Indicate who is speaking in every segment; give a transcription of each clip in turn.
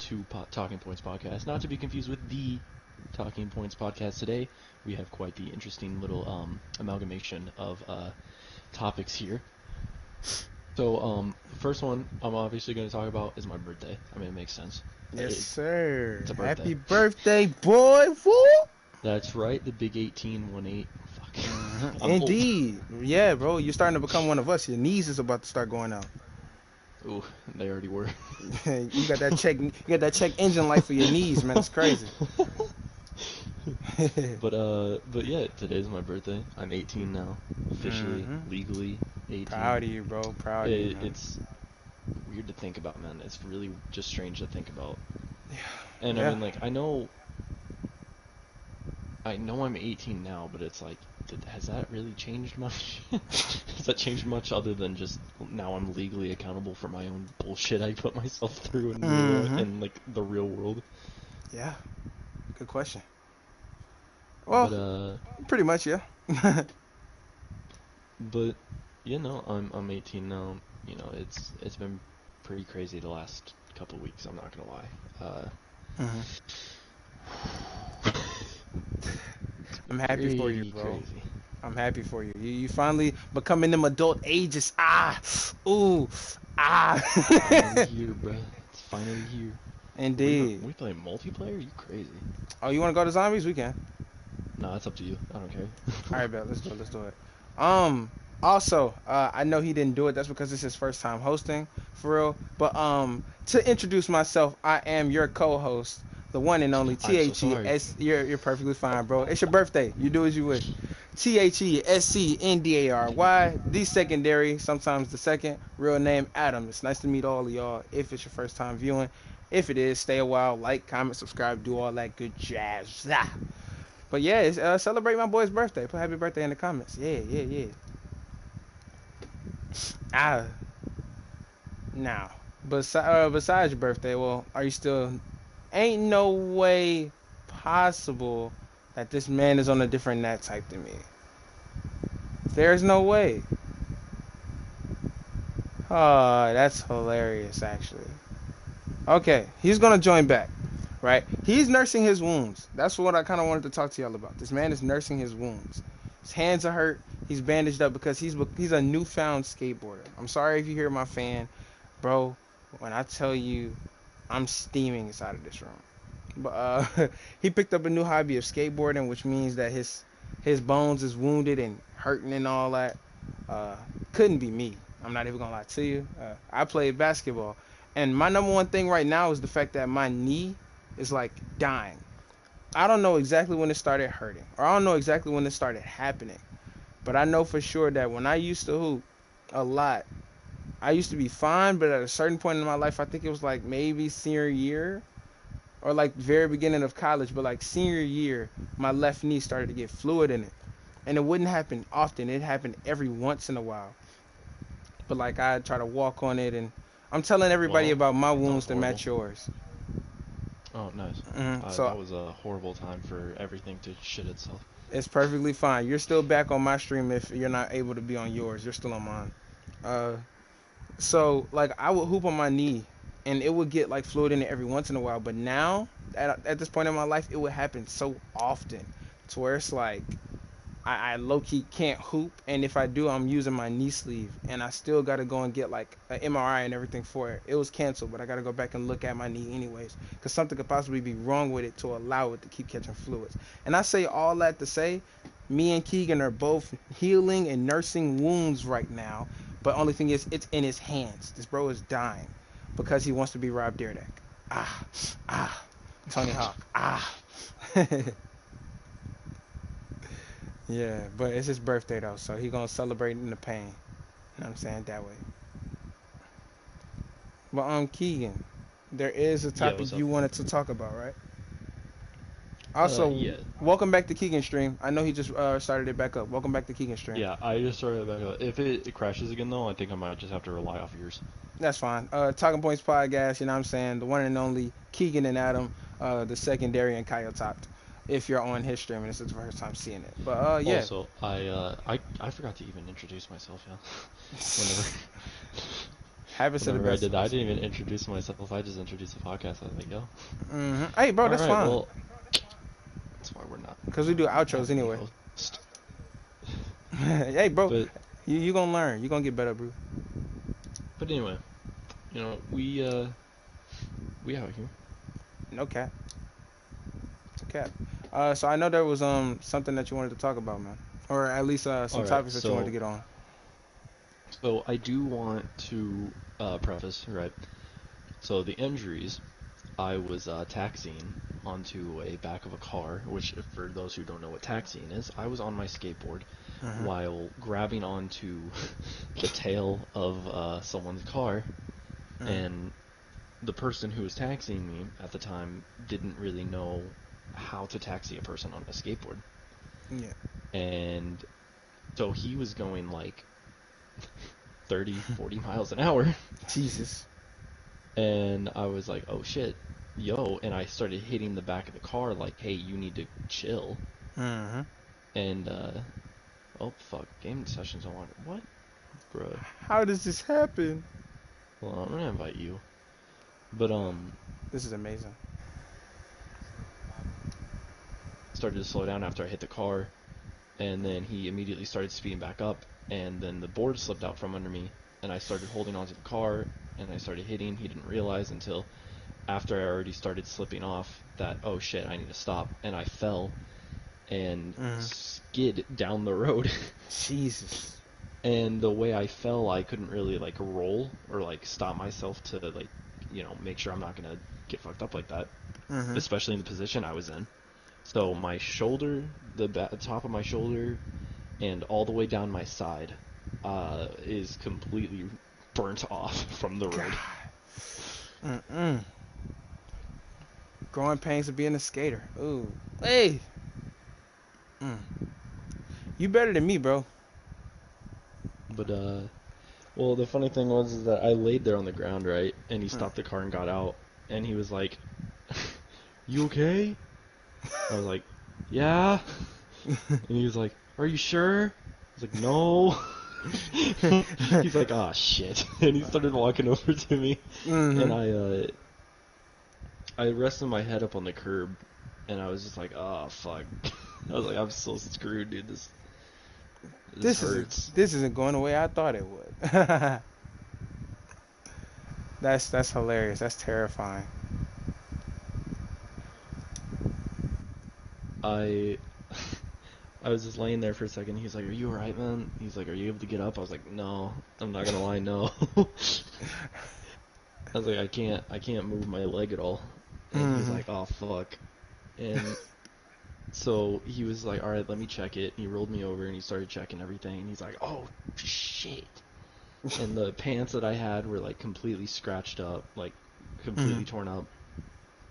Speaker 1: to Talking Points Podcast, not to be confused with the Talking Points Podcast. Today, we have quite the interesting little amalgamation of topics here. So, first one I'm obviously going to talk about is my birthday. I mean, it makes sense.
Speaker 2: Yes, sir.
Speaker 1: It's a birthday.
Speaker 2: Happy birthday, boy. Woo!
Speaker 1: That's right, the big 1818. Fuck. I'm
Speaker 2: Indeed.
Speaker 1: old.
Speaker 2: Yeah, bro. You're starting to become one of us. Your knees is about to start going out.
Speaker 1: Ooh, they already were.
Speaker 2: You got that check engine light for your knees, man. It's crazy.
Speaker 1: But yeah, today's my birthday. I'm 18 now, officially, legally 18.
Speaker 2: Proud of you, bro. Proud of you. Man.
Speaker 1: It's weird to think about, man. It's really just strange to think about.
Speaker 2: Yeah.
Speaker 1: And
Speaker 2: yeah.
Speaker 1: I mean, like, I know I'm 18 now, but it's like, has that really changed much? Has that changed much other than just now I'm legally accountable for my own bullshit I put myself through in like the real world?
Speaker 2: Yeah. Good question. Well, pretty much, yeah.
Speaker 1: But you know, I'm 18 now. You know, it's been pretty crazy the last couple of weeks. I'm not gonna lie.
Speaker 2: I'm happy for you, bro.
Speaker 1: Crazy.
Speaker 2: I'm happy for you. You finally becoming them adult ages. Finally
Speaker 1: here, bro. It's finally here.
Speaker 2: Indeed.
Speaker 1: We play multiplayer? You crazy?
Speaker 2: Oh, you want to go to zombies? We can.
Speaker 1: No, it's up to you. I don't care.
Speaker 2: All right, bet. Let's do it. Also, I know he didn't do it. That's because it's his first time hosting, for real. But to introduce myself, I am your co-host, the one and only THES. You're perfectly fine, bro. It's your birthday. You do as you wish. THESCNDARY, the secondary, sometimes the second. Real name Adam. It's nice to meet all of y'all. If it's your first time viewing, if it is, stay a while, like, comment, subscribe, do all that good jazz. But yeah, celebrate my boy's birthday. Put happy birthday in the comments. Yeah. Now, besides your birthday, well, are you still? Ain't no way possible that this man is on a different nat type than me. There's no way. Oh, that's hilarious, actually. Okay, he's gonna join back, right? He's nursing his wounds. That's what I kind of wanted to talk to y'all about. This man is nursing his wounds. His hands are hurt. He's bandaged up because he's a newfound skateboarder. I'm sorry if you hear my fan, bro. When I tell you, I'm steaming inside of this room. But he picked up a new hobby of skateboarding, which means that his bones is wounded and hurting and all that. Couldn't be me. I'm not even gonna lie to you. I played basketball, and my number one thing right now is the fact that my knee is like dying. I don't know exactly when it started hurting, or I don't know exactly when it started happening, but I know for sure that when I used to hoop a lot, I used to be fine, but at a certain point in my life, I think it was like maybe senior year or like very beginning of college, but like senior year, my left knee started to get fluid in it. And it wouldn't happen often. It happened every once in a while. But like I try to walk on it, and I'm telling everybody about my wounds to match yours.
Speaker 1: Oh, nice.
Speaker 2: So
Speaker 1: that was a horrible time for everything to shit itself.
Speaker 2: It's perfectly fine. You're still back on my stream if you're not able to be on yours. You're still on mine. So like I would hoop on my knee, and it would get like fluid in it every once in a while. But now, at this point in my life, it would happen so often to where it's like I low-key can't hoop, and if I do, I'm using my knee sleeve, and I still got to go and get like an MRI and everything for it. It was canceled, but I got to go back and look at my knee anyways, because something could possibly be wrong with it to allow it to keep catching fluids. And I say all that to say, me and Keagan are both healing and nursing wounds right now, but only thing is, it's in his hands. This bro is dying because he wants to be Rob Dyrdek. Tony Hawk. Yeah, but it's his birthday though, so he gonna celebrate in the pain. You know what I'm saying? That way. But Keagan, there is a topic you wanted to talk about, right? Also, welcome back to Keagan stream. I know he just started it back up. Welcome back to Keagan stream.
Speaker 1: Yeah, I just started it back up. If it crashes again though, I think I might just have to rely off yours.
Speaker 2: That's fine. Talking Points Podcast, you know what I'm saying? The one and only Keagan and Adam, the secondary and Kyle topped. If you're on his stream and this is the first time seeing it. But yeah.
Speaker 1: Also, I forgot to even introduce myself, yeah.
Speaker 2: Habits are the
Speaker 1: Whenever I
Speaker 2: best
Speaker 1: did
Speaker 2: of
Speaker 1: that, I
Speaker 2: us.
Speaker 1: didn't even introduce myself. I just introduced the podcast. I was like, yo.
Speaker 2: Hey, bro,
Speaker 1: All
Speaker 2: that's
Speaker 1: right,
Speaker 2: fine.
Speaker 1: well, that's why we're not.
Speaker 2: Because we do outros
Speaker 1: Having me
Speaker 2: anyway.
Speaker 1: host.
Speaker 2: Hey, bro,
Speaker 1: But
Speaker 2: you gonna learn. You gonna get better, bro.
Speaker 1: anyway, you know, we out here.
Speaker 2: No cap. No cap. So I know there was something that you wanted to talk about, man, or at least some
Speaker 1: All right,
Speaker 2: topics that you wanted to get on.
Speaker 1: so I do want to preface, right? So the injuries, I was taxiing onto a back of a car, which for those who don't know what taxiing is, I was on my skateboard while grabbing onto the tail of someone's car, and the person who was taxiing me at the time didn't really know how to taxi a person on a skateboard.
Speaker 2: Yeah.
Speaker 1: And so he was going like 30, 40 miles an hour.
Speaker 2: Jesus.
Speaker 1: And I was like, oh shit, yo. And I started hitting the back of the car like, hey, you need to chill. And, oh fuck, game sessions on. What? Bruh.
Speaker 2: How does this happen?
Speaker 1: Well, I'm gonna invite you. But,
Speaker 2: This is amazing.
Speaker 1: started to slow down after I hit the car. And then he immediately started speeding back up. And then the board slipped out from under me. And I started holding onto the car. And I started hitting. He didn't realize until after I already started slipping off that, oh shit, I need to stop. And I fell and skid down the road.
Speaker 2: Jesus.
Speaker 1: And the way I fell, I couldn't really like roll or like stop myself to like, you know, make sure I'm not gonna get fucked up like that, especially in the position I was in. So my shoulder, the top of my shoulder, and all the way down my side, is completely burnt off from the road.
Speaker 2: Growing pains of being a skater. Ooh. Hey. You better than me, bro.
Speaker 1: But well, the funny thing was is that I laid there on the ground, right, and he stopped the car and got out, and he was like, "You okay?" I was like, "Yeah." And he was like, "Are you sure?" I was like, "No." He's like, "Ah, shit," and he started walking over to me, and I rested my head up on the curb, and I was just like, "Oh fuck." I was like, "I'm so screwed, dude. This hurts."
Speaker 2: This isn't going the way I thought it would. That's hilarious. That's terrifying.
Speaker 1: I was just laying there for a second. He's like, "Are you alright, man?" He's like, "Are you able to get up?" I was like, "No, I'm not gonna lie, no." I was like, I can't move my leg at all." And he's like, "Oh fuck." And so he was like, "All right, let me check it." And he rolled me over and he started checking everything. And he's like, "Oh shit." And the pants that I had were like completely scratched up, like completely torn up.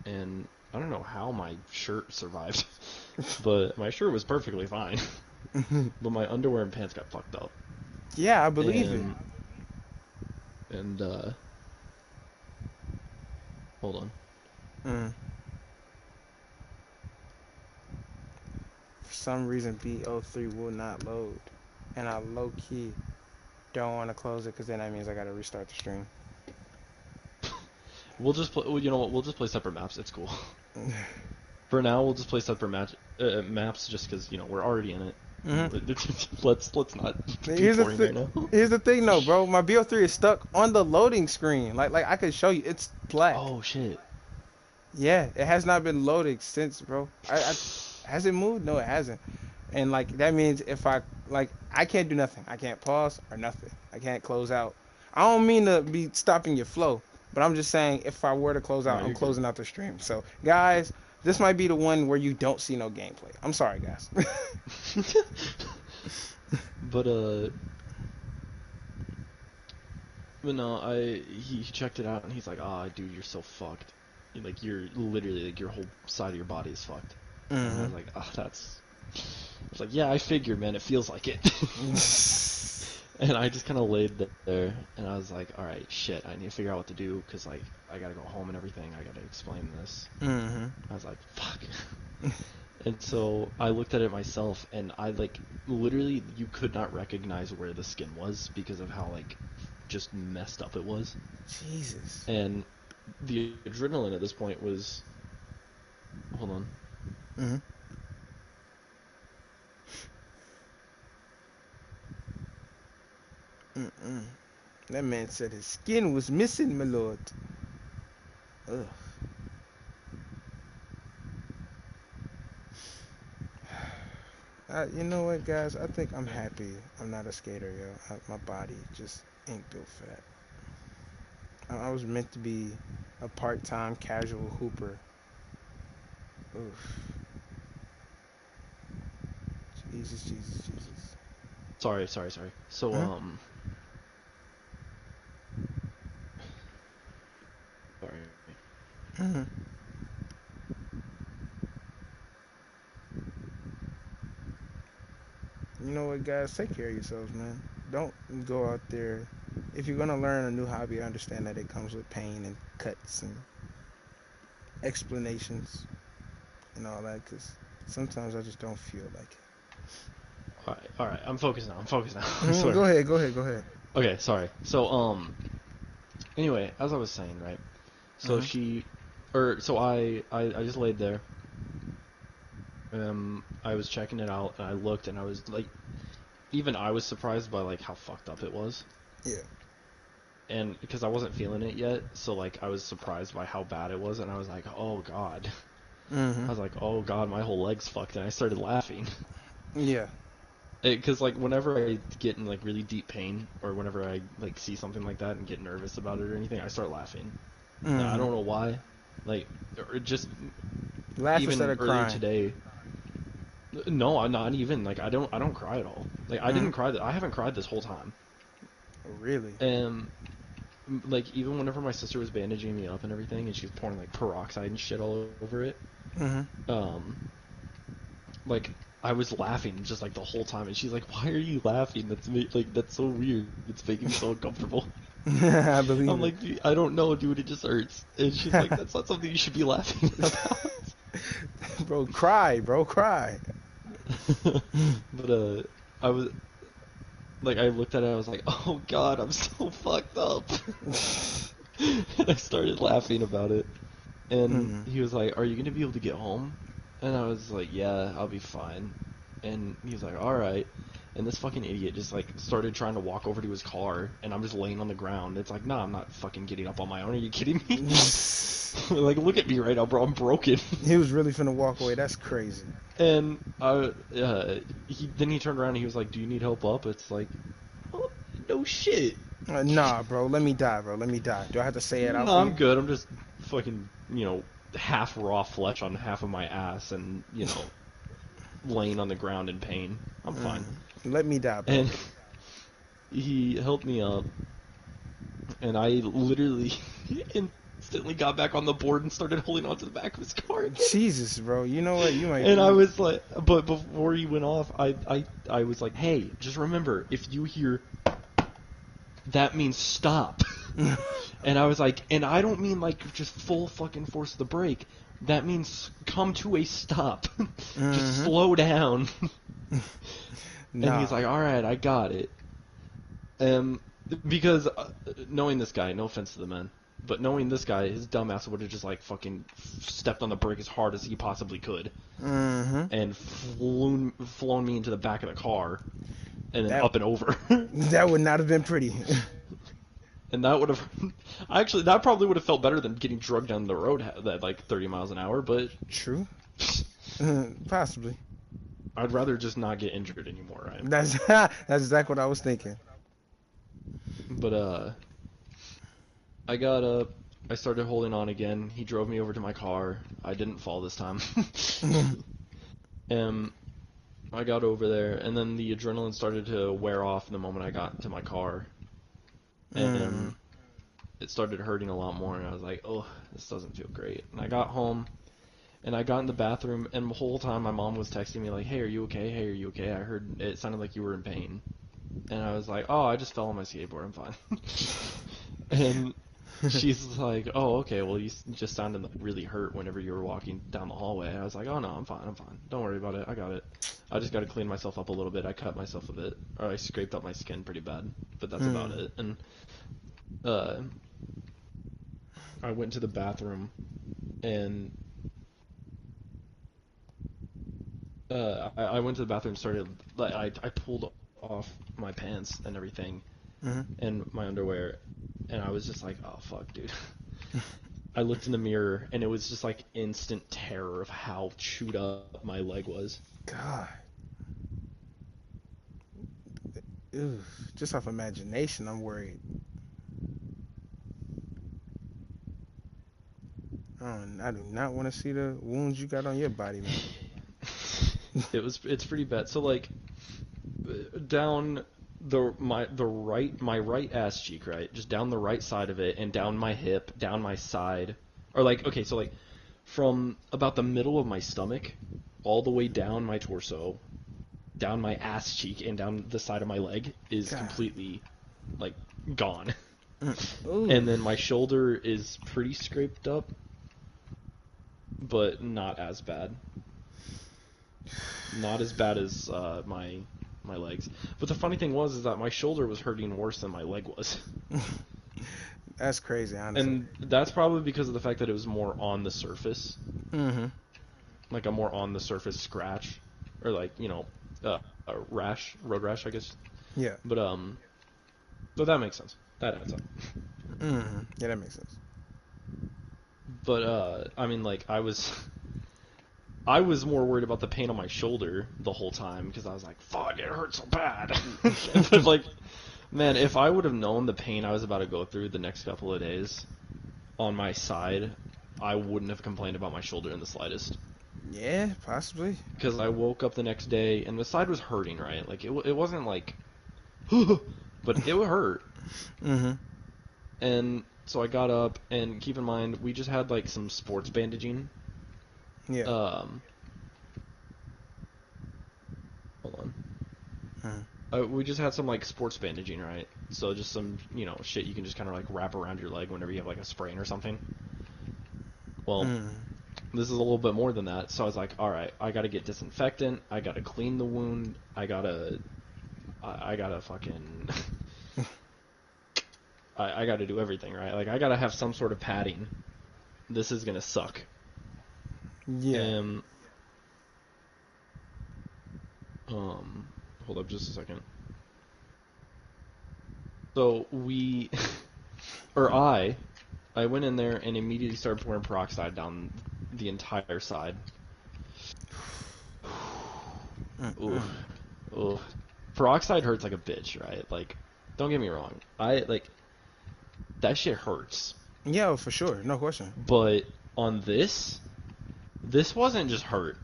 Speaker 1: And I don't know how my shirt survived, but my shirt was perfectly fine. But my underwear and pants got fucked up.
Speaker 2: Yeah, I believe it.
Speaker 1: And hold on.
Speaker 2: For some reason, BO3 will not load, and I low key don't want to close it because then that means I gotta restart the stream.
Speaker 1: We'll just play. You know what? We'll just play separate maps. It's cool. For now, we'll just play separate maps, just because you know we're already in it. Let's not be boring right now.
Speaker 2: Here's the thing, though, bro. My BO3 is stuck on the loading screen. Like I could show you, it's black.
Speaker 1: Oh shit.
Speaker 2: Yeah, it has not been loaded since, bro. Has it moved? No, it hasn't. And like that means if I can't do nothing. I can't pause or nothing. I can't close out. I don't mean to be stopping your flow, but I'm just saying if I were to close out, I'm closing out the stream. So guys, this might be the one where you don't see no gameplay. I'm sorry, guys.
Speaker 1: But no, he checked it out and he's like, "Ah, dude, you're so fucked. Like you're literally like your whole side of your body is fucked." And I was like, "Oh, that's." It's like, "Yeah, I figured, man. It feels like it." And I just kind of laid there, and I was like, "All right, shit. I need to figure out what to do because like I gotta go home and everything. I gotta explain this." I was like, "Fuck." And so I looked at it myself, and I like literally you could not recognize where the skin was because of how like just messed up it was.
Speaker 2: Jesus.
Speaker 1: And the adrenaline at this point was, hold on.
Speaker 2: Mm-hmm. Mm-mm. That man said his skin was missing, my lord. Ugh. You know what, guys? I think I'm happy I'm not a skater, yo. My body just ain't built for that. I was meant to be a part-time casual hooper. Oof. Jesus, Jesus, Jesus.
Speaker 1: Sorry. So,
Speaker 2: Huh?
Speaker 1: Sorry.
Speaker 2: Mm-hmm. You know what, guys? Take care of yourselves, man. Don't go out there. If you're gonna learn a new hobby, understand that it comes with pain and cuts and explanations and all that. Cause sometimes I just don't feel like
Speaker 1: All right. I'm focused now. I
Speaker 2: it.
Speaker 1: swear.
Speaker 2: Go ahead.
Speaker 1: Okay, sorry. So, anyway, as I was saying, right? So
Speaker 2: Mm-hmm.
Speaker 1: I just laid there. I was checking it out, and I looked, and I was like, even I was surprised by like how fucked up it was.
Speaker 2: Yeah.
Speaker 1: And because I wasn't feeling it yet, so like I was surprised by how bad it was, and I was like, oh god.
Speaker 2: Mm-hmm.
Speaker 1: I was like, oh god, my whole leg's fucked, and I started laughing.
Speaker 2: Yeah.
Speaker 1: Because like whenever I get in like really deep pain, or whenever I like see something like that and get nervous about it or anything, I start laughing. Now, I
Speaker 2: Mm-hmm.
Speaker 1: don't know why. Like, or just
Speaker 2: Laugh instead
Speaker 1: even
Speaker 2: of
Speaker 1: earlier
Speaker 2: crying.
Speaker 1: today. No, I'm not even. Like, I don't cry at all. Like, I
Speaker 2: Mm-hmm.
Speaker 1: didn't cry. I haven't cried this whole time.
Speaker 2: Really?
Speaker 1: And like, even whenever my sister was bandaging me up and everything, and she was pouring like peroxide and shit all over it,
Speaker 2: Mm-hmm.
Speaker 1: um, like I was laughing just like the whole time, and she's like, "Why are you laughing? Like that's so weird. It's making me so uncomfortable."
Speaker 2: I believe
Speaker 1: I'm
Speaker 2: it.
Speaker 1: like, I don't know, dude. It just hurts. And she's like, "That's not something you should be laughing about."
Speaker 2: Bro, cry, bro, cry.
Speaker 1: But I was like, I looked at it, I was like, "Oh God, I'm so fucked up," and I started laughing about it. And
Speaker 2: Mm-hmm.
Speaker 1: he was like, "Are you gonna be able to get home?" And I was like, "Yeah, I'll be fine." And he was like, "All right." And this fucking idiot just like started trying to walk over to his car, and I'm just laying on the ground. It's like, nah, I'm not fucking getting up on my own. Are you kidding me? Like, look at me right now, bro. I'm broken.
Speaker 2: He was really finna walk away. That's crazy.
Speaker 1: And then he turned around and he was like, "Do you need help up?" It's like, oh, no shit.
Speaker 2: Nah, bro. Let me die, bro. Let me die. Do I have to say it out
Speaker 1: No,
Speaker 2: for
Speaker 1: I'm
Speaker 2: you?
Speaker 1: good. I'm just fucking, half raw flesh on half of my ass and, laying on the ground in pain. I'm fine.
Speaker 2: Let me die, bro.
Speaker 1: And he helped me up, and I literally instantly got back on the board and started holding onto the back of his car again.
Speaker 2: Jesus, bro. You know what? You might.
Speaker 1: And I was like, but before he went off, I was like, hey, just remember, if you hear, that means stop. And I was like, and I don't mean like just full fucking force the brake. That means come to a stop. Just
Speaker 2: Mm-hmm.
Speaker 1: slow down. And he's
Speaker 2: Nah.
Speaker 1: like, all right, I got it. Um, because knowing this guy, no offense to the man, but knowing this guy, his dumbass would have just like fucking stepped on the brake as hard as he possibly could,
Speaker 2: Mm-hmm.
Speaker 1: and flown me into the back of the car, and then
Speaker 2: That
Speaker 1: up and over.
Speaker 2: that would not have been pretty.
Speaker 1: And that would have, actually, that probably would have felt better than getting drugged down the road at like 30 miles an hour. But
Speaker 2: True. Possibly.
Speaker 1: I'd rather just not get injured anymore, right?
Speaker 2: That's exactly what I was thinking.
Speaker 1: But I got up, I started holding on again. He drove me over to my car. I didn't fall this time. Um, I got over there, and then the adrenaline started to wear off the moment I got to my car,
Speaker 2: Mm.
Speaker 1: and it started hurting a lot more. And I was like, "Oh, this doesn't feel great." And I got home, and I got in the bathroom, and the whole time my mom was texting me like, "Hey, are you okay? Hey, are you okay? I heard it sounded like you were in pain." And I was like, "Oh, I just fell on my skateboard. I'm fine." And she's like, "Oh, okay. Well, you just sounded really hurt whenever you were walking down the hallway." I was like, "Oh no, I'm fine. I'm fine. Don't worry about it. I got it." I just got to clean myself up a little bit. I cut myself a bit, or I scraped up my skin pretty bad, but that's about it. And uh, I went to the bathroom, and I went to the bathroom, started like I pulled off my pants and everything, and my underwear, and I was just like, oh fuck, dude. I looked in the mirror, and it was just like instant terror of how chewed up my leg was.
Speaker 2: God. Ew. Just off imagination, I'm worried. I do not want to see the wounds you got on your body, man.
Speaker 1: It's pretty bad. So like down my right ass cheek, right? Just down the right side of it and down my hip, down my side. Or like okay, so like from about the middle of my stomach all the way down my torso, down my ass cheek and down the side of my leg is
Speaker 2: God.
Speaker 1: completely like gone.
Speaker 2: Ooh.
Speaker 1: And then my shoulder is pretty scraped up, but not as bad. Not as bad as my legs. But the funny thing was is that my shoulder was hurting worse than my leg was.
Speaker 2: That's crazy, honestly.
Speaker 1: And that's probably because of the fact that it was more on the surface.
Speaker 2: Mm-hmm.
Speaker 1: Like a more on the surface scratch. Or like, you know, a rash, road rash, I guess.
Speaker 2: Yeah.
Speaker 1: But so that makes sense. That adds up.
Speaker 2: Mm-hmm. Yeah, that makes sense.
Speaker 1: But I mean like I was more worried about the pain on my shoulder the whole time because I was like, fuck, it hurts so bad. But like, man, if I would have known the pain I was about to go through the next couple of days on my side, I wouldn't have complained about my shoulder in the slightest.
Speaker 2: Yeah, possibly.
Speaker 1: Because I woke up the next day and the side was hurting, right? Like, it wasn't like, but it would hurt.
Speaker 2: Mm-hmm.
Speaker 1: And so I got up, and keep in mind, we just had like some sports bandaging.
Speaker 2: Yeah.
Speaker 1: Hold on.
Speaker 2: Mm-hmm.
Speaker 1: We just had some like sports bandaging, right? So just some, you know, shit you can just kind of like wrap around your leg whenever you have like a sprain or something. Well, this is a little bit more than that. So I was like, all right, I got to get disinfectant. I got to clean the wound. I gotta fucking, I got to do everything, right? Like I got to have some sort of padding. This is gonna suck.
Speaker 2: Yeah.
Speaker 1: Hold up just a second. So I went in there and immediately started pouring peroxide down the entire side. Ooh. Ooh. Peroxide hurts like a bitch, right? Like, don't get me wrong. That shit hurts.
Speaker 2: Yeah, for sure. No question.
Speaker 1: But on this wasn't just hurt.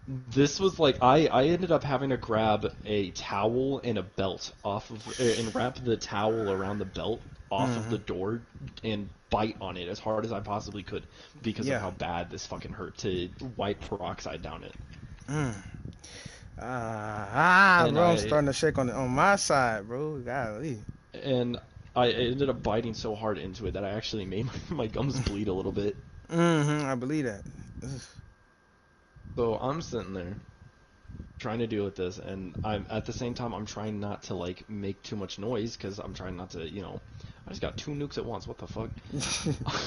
Speaker 1: This was like I ended up having to grab a towel and a belt off of and wrap the towel around the belt off of the door and bite on it as hard as I possibly could because of how bad this fucking hurt to wipe peroxide down it.
Speaker 2: Bro, I'm starting to shake on my side, bro. Golly.
Speaker 1: And I ended up biting so hard into it that I actually made my gums bleed a little bit.
Speaker 2: I believe that.
Speaker 1: So I'm sitting there trying to deal with this, and I'm at the same time I'm trying not to like make too much noise because I'm trying not to, you know, I just got two nukes at once. What the fuck?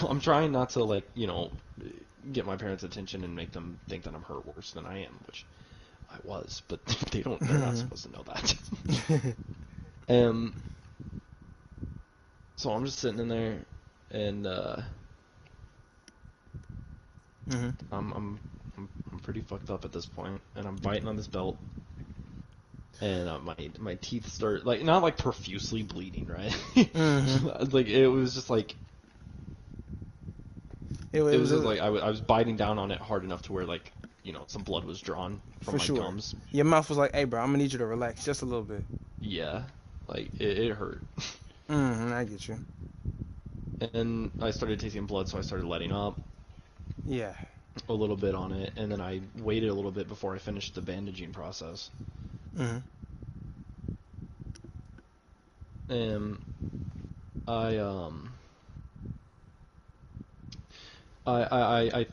Speaker 1: I'm trying not to like, you know, get my parents' attention and make them think that I'm hurt worse than I am, which I was, but they're not supposed to know that. So I'm just sitting in there, and I'm pretty fucked up at this point, and I'm biting on this belt, and my teeth start like not like profusely bleeding, right? Like it was just like it was just like I was biting down on it hard enough to where like, you know, some blood was drawn from my gums.
Speaker 2: Your mouth was like, "Hey, bro, I'm gonna need you to relax just a little bit."
Speaker 1: Yeah, like it hurt.
Speaker 2: I get you.
Speaker 1: And I started tasting blood, so I started letting up.
Speaker 2: Yeah.
Speaker 1: A little bit on it, and then I waited a little bit before I finished the bandaging process. And I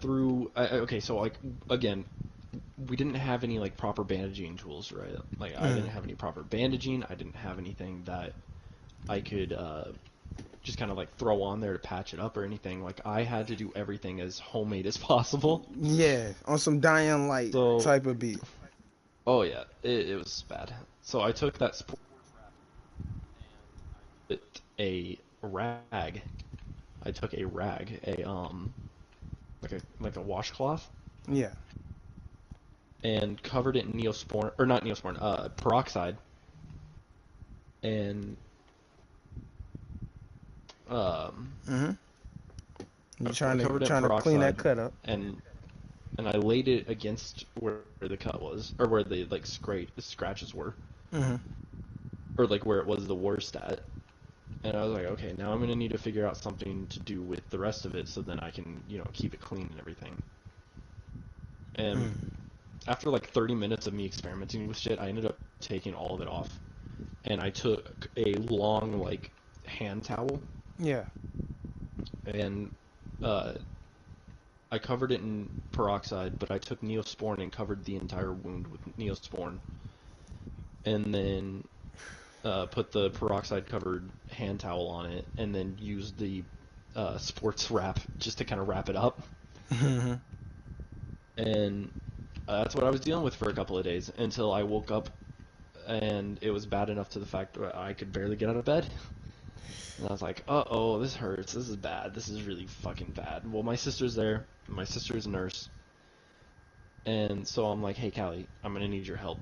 Speaker 1: threw. Okay, so like again, we didn't have any like proper bandaging tools, right? Like I didn't have any proper bandaging. I didn't have anything that I could just kind of like throw on there to patch it up or anything. Like I had to do everything as homemade as possible.
Speaker 2: Yeah, on some Dying Light
Speaker 1: So,
Speaker 2: type of beat.
Speaker 1: oh yeah, it was bad. So I took that sport with a rag. I took a rag, like a washcloth,
Speaker 2: Yeah.
Speaker 1: and covered it in neosporin, or not neosporin, peroxide, and
Speaker 2: Mm-hmm. You
Speaker 1: I
Speaker 2: trying
Speaker 1: covered it in
Speaker 2: to clean that
Speaker 1: peroxide,
Speaker 2: cut up.
Speaker 1: and I laid it against where the cut was, or where the like scratches were,
Speaker 2: Mm-hmm.
Speaker 1: or like where it was the worst at. And I was like, okay, now I'm gonna need to figure out something to do with the rest of it, so then I can, keep it clean and everything. And after like 30 minutes of me experimenting with shit, I ended up taking all of it off, and I took a long like hand towel,
Speaker 2: Yeah.
Speaker 1: and I covered it in peroxide, but I took Neosporin and covered the entire wound with Neosporin, and then put the peroxide covered hand towel on it, and then used the sports wrap just to kind of wrap it up.
Speaker 2: Mm-hmm.
Speaker 1: And that's what I was dealing with for a couple of days until I woke up, and it was bad enough to the fact that I could barely get out of bed. And I was like, uh-oh, this hurts. This is bad. This is really fucking bad. Well, my sister's there. My sister's a nurse. And so I'm like, hey, Callie, I'm going to need your help.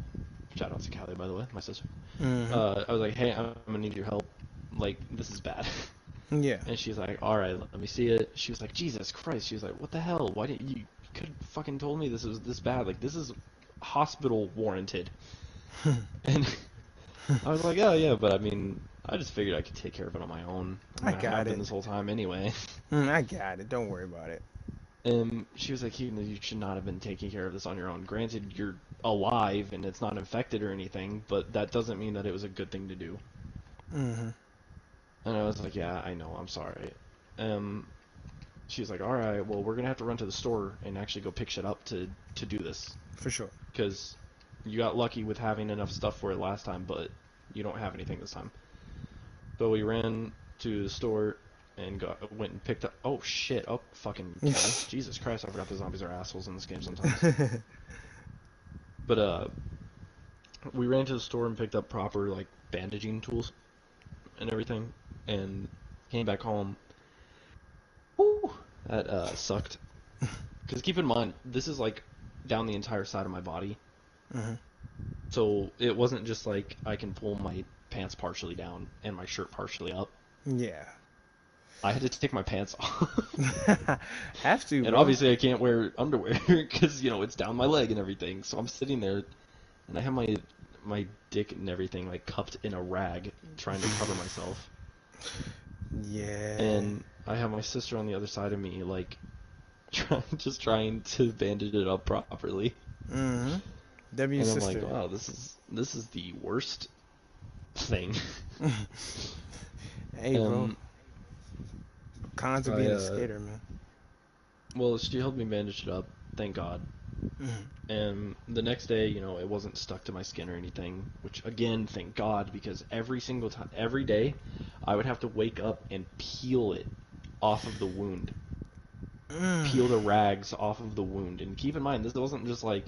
Speaker 1: Shout out to Callie, by the way, my sister.
Speaker 2: Mm-hmm.
Speaker 1: I was like, hey, I'm going to need your help. Like, this is bad.
Speaker 2: Yeah.
Speaker 1: And she's like, all right, let me see it. She was like, Jesus Christ. She was like, what the hell? Why didn't you could have fucking told me this was this bad? Like, this is hospital warranted. And I was like, oh, yeah, but I mean, I just figured I could take care of it on my own.
Speaker 2: I got
Speaker 1: been
Speaker 2: it.
Speaker 1: this whole time anyway.
Speaker 2: I got it. Don't worry about it.
Speaker 1: And she was like, Keagan, you should not have been taking care of this on your own. Granted, you're alive and it's not infected or anything, but that doesn't mean that it was a good thing to do.
Speaker 2: Mm-hmm.
Speaker 1: And I was like, yeah, I know, I'm sorry. She was like, all right, well, we're going to have to run to the store and actually go pick shit up to do this.
Speaker 2: For sure.
Speaker 1: Because you got lucky with having enough stuff for it last time, but you don't have anything this time. So we ran to the store and went and picked up. Oh shit! Oh fucking Kelly. Jesus Christ! I forgot the zombies are assholes in this game sometimes. But we ran to the store and picked up proper like bandaging tools and everything, and came back home. Woo! That sucked. Because keep in mind, this is like down the entire side of my body.
Speaker 2: Mm-hmm.
Speaker 1: So it wasn't just like I can pull my pants partially down and my shirt partially up.
Speaker 2: Yeah.
Speaker 1: I had to take my pants off.
Speaker 2: Have to,
Speaker 1: And
Speaker 2: bro.
Speaker 1: obviously I can't wear underwear because, it's down my leg and everything. So I'm sitting there and I have my dick and everything like cupped in a rag trying to cover myself.
Speaker 2: Yeah.
Speaker 1: And I have my sister on the other side of me like trying to bandage it up properly.
Speaker 2: Mm-hmm. W
Speaker 1: And
Speaker 2: sister.
Speaker 1: I'm like, wow, this is the worst thing.
Speaker 2: Hey, bro. Cons of being a skater, man.
Speaker 1: Well, she helped me bandage it up, thank God.
Speaker 2: Mm-hmm.
Speaker 1: And the next day, it wasn't stuck to my skin or anything, which again, thank God, because every single time, every day, I would have to wake up and peel it off of the wound. Peel the rags off of the wound. And keep in mind, this wasn't just like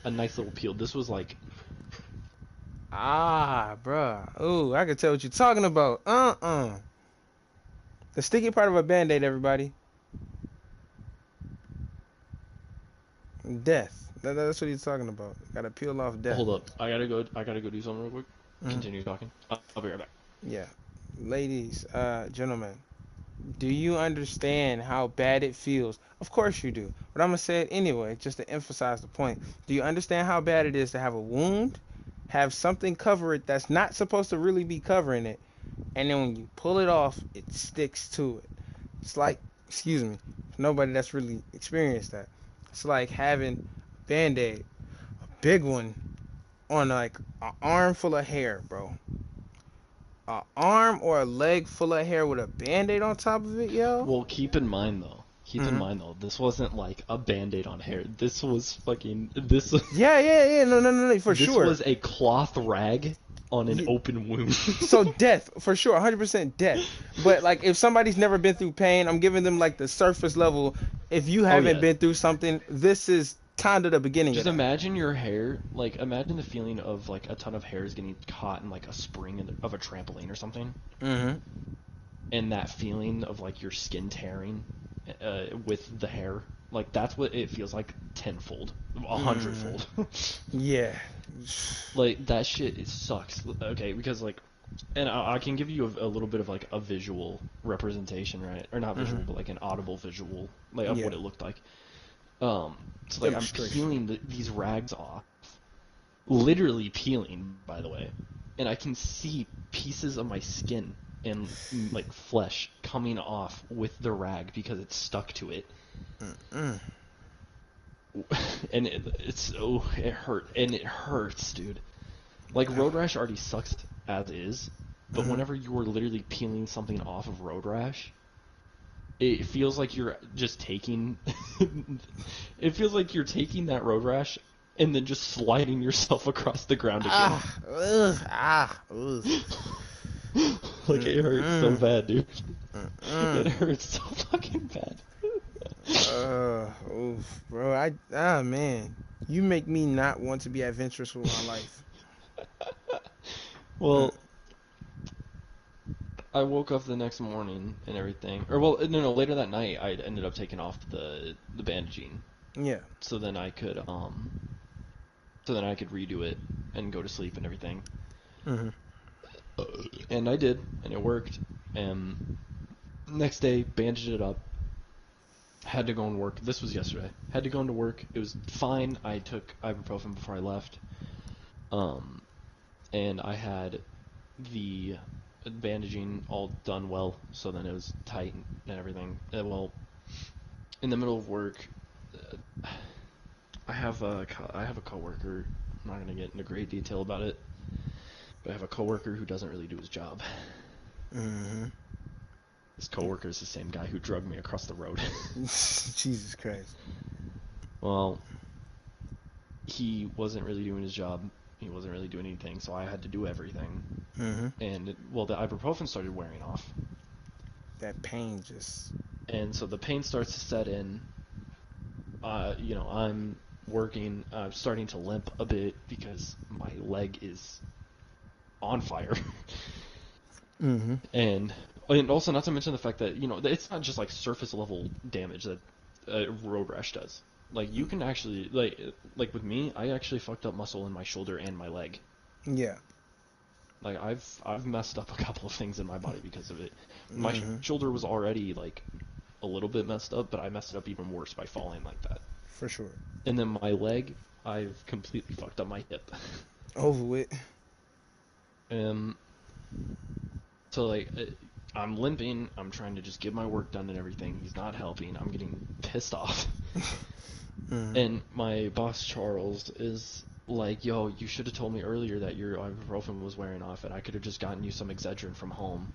Speaker 1: a nice little peel. This was like...
Speaker 2: Bruh. Ooh, I can tell what you're talking about. The sticky part of a Band-Aid, everybody. Death. That's what he's talking about. Gotta peel off death.
Speaker 1: Hold up. I gotta go do something real quick. Continue talking. I'll be right back.
Speaker 2: Yeah. Ladies, gentlemen, do you understand how bad it feels? Of course you do. But I'm gonna say it anyway, just to emphasize the point. Do you understand how bad it is to have a wound, have something cover it that's not supposed to really be covering it, and then when you pull it off, it sticks to it? It's like, excuse me, nobody that's really experienced that. It's like having a Band-Aid, a big one, on like an arm full of hair, bro. An arm or a leg full of hair with a Band-Aid on top of it, yo?
Speaker 1: Well, keep in mind, though, Keep in mind though, this wasn't like a band-aid on hair. This was fucking
Speaker 2: Yeah. No, for
Speaker 1: this
Speaker 2: sure.
Speaker 1: was a cloth rag on an open wound.
Speaker 2: So death, for sure, 100% death. But like, if somebody's never been through pain, I'm giving them like the surface level. If you
Speaker 1: Oh
Speaker 2: haven't
Speaker 1: yeah.
Speaker 2: been through something, this is kind of the beginning of
Speaker 1: Just
Speaker 2: that.
Speaker 1: imagine your hair, like imagine the feeling of like a ton of hairs getting caught in like a spring of a trampoline or something. And that feeling of like your skin tearing with the hair, like that's what it feels like tenfold, 100-fold.
Speaker 2: Yeah.
Speaker 1: Like that shit, it sucks. Okay, because like, and I can give you a little bit of like a visual representation, right? Or not visual, but like an audible visual, like of what it looked like. So like I'm peeling these rags off, literally peeling, by the way, and I can see pieces of my skin and like flesh coming off with the rag because it's stuck to it. And it hurt, and it hurts, dude. Like road rash already sucks as is, but whenever you are literally peeling something off of road rash, it feels like you're just taking it feels like you're taking that road rash and then just sliding yourself across the ground again. Like it hurts so bad, dude. It hurts so fucking bad.
Speaker 2: Bro, man, you make me not want to be adventurous with my life.
Speaker 1: Well, I woke up the next morning and everything, or well, no, later that night I ended up taking off the bandaging.
Speaker 2: Yeah.
Speaker 1: So then I could redo it and go to sleep and everything. And I did, and it worked. And next day, bandaged it up. Had to go and work. This was yesterday. Had to go into work. It was fine. I took ibuprofen before I left. And I had the bandaging all done well, so then it was tight and everything. Well, in the middle of work, I have a coworker. I'm not gonna get into great detail about it, but I have a coworker who doesn't really do his job. This coworker is the same guy who drugged me across the road.
Speaker 2: Jesus Christ.
Speaker 1: Well, he wasn't really doing his job. He wasn't really doing anything, so I had to do everything. And well, the ibuprofen started wearing off.
Speaker 2: That pain just.
Speaker 1: And so the pain starts to set in. I'm working. I'm starting to limp a bit because my leg is on fire. And also, not to mention the fact that it's not just like surface level damage that road rash does. Like you can actually like with me, I actually fucked up muscle in my shoulder and my leg.
Speaker 2: Yeah.
Speaker 1: Like I've messed up a couple of things in my body because of it. My shoulder was already like a little bit messed up, but I messed it up even worse by falling like that.
Speaker 2: For sure.
Speaker 1: And then my leg, I've completely fucked up my hip.
Speaker 2: Over with.
Speaker 1: So like I'm limping, I'm trying to just get my work done and everything. He's not helping. I'm getting pissed off. And my boss Charles is like, yo, you should have told me earlier that your ibuprofen was wearing off and I could have just gotten you some Excedrin from home.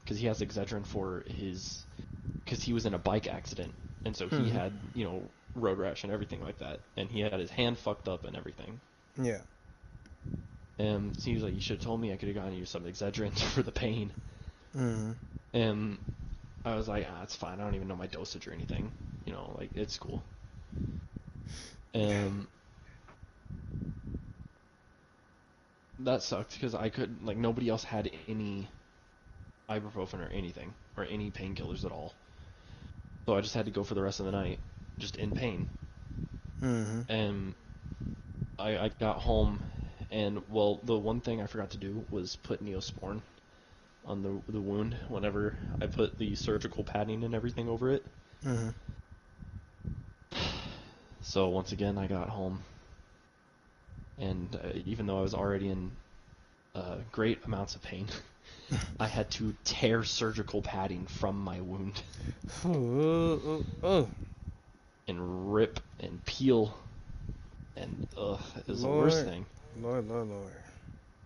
Speaker 1: Because he has Excedrin for because he was in a bike accident. And so he had, road rash and everything like that. And he had his hand fucked up and everything.
Speaker 2: Yeah.
Speaker 1: And so he was like, you should have told me I could have gotten you some Excedrin for the pain. And I was like, it's fine. I don't even know my dosage or anything. Like, it's cool. That sucked because I could, like, nobody else had any ibuprofen or anything, or any painkillers at all. So I just had to go for the rest of the night, just in pain. And I got home, and, well, the one thing I forgot to do was put Neosporin on the wound whenever I put the surgical padding and everything over it. So once again, I got home, and even though I was already in great amounts of pain, I had to tear surgical padding from my wound and rip and peel, and it was the worst thing.
Speaker 2: Lord.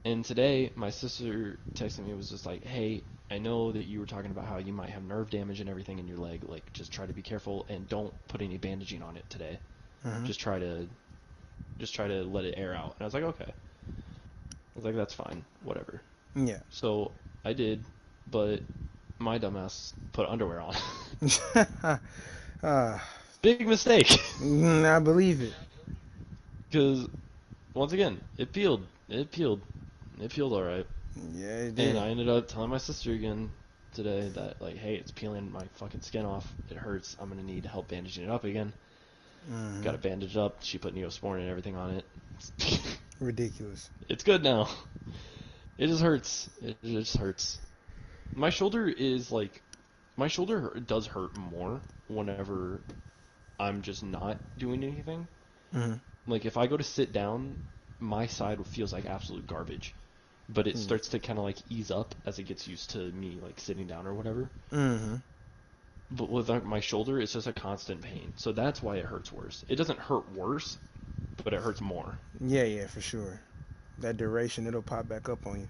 Speaker 1: And today, my sister texted me, was just like, hey, I know that you were talking about how you might have nerve damage and everything in your leg. Like, just try to be careful and don't put any bandaging on it today.
Speaker 2: Mm-hmm.
Speaker 1: Just try to let it air out. And I was like, okay. I was like, that's fine, whatever.
Speaker 2: Yeah.
Speaker 1: So I did, but my dumbass put underwear on.
Speaker 2: uh,
Speaker 1: Big mistake.
Speaker 2: I believe it.
Speaker 1: Because once again, it peeled. It peeled. It peeled all right.
Speaker 2: Yeah, it
Speaker 1: And
Speaker 2: did.
Speaker 1: I ended up telling my sister again today that, like, hey, it's peeling my fucking skin off. It hurts. I'm gonna need help bandaging it up again.
Speaker 2: Mm-hmm.
Speaker 1: Got it bandaged up. She put Neosporin and everything on it.
Speaker 2: Ridiculous.
Speaker 1: It's good now. It just hurts. It just hurts. My shoulder does hurt more whenever I'm just not doing anything.
Speaker 2: Mm-hmm.
Speaker 1: Like, if I go to sit down, my side feels like absolute garbage. But it starts to kind of, like, ease up as it gets used to me, like, sitting down or whatever.
Speaker 2: Mm-hmm.
Speaker 1: But with my shoulder, it's just a constant pain. So that's why it hurts worse. It doesn't hurt worse, but it hurts more.
Speaker 2: Yeah, for sure. That duration, it'll pop back up on you.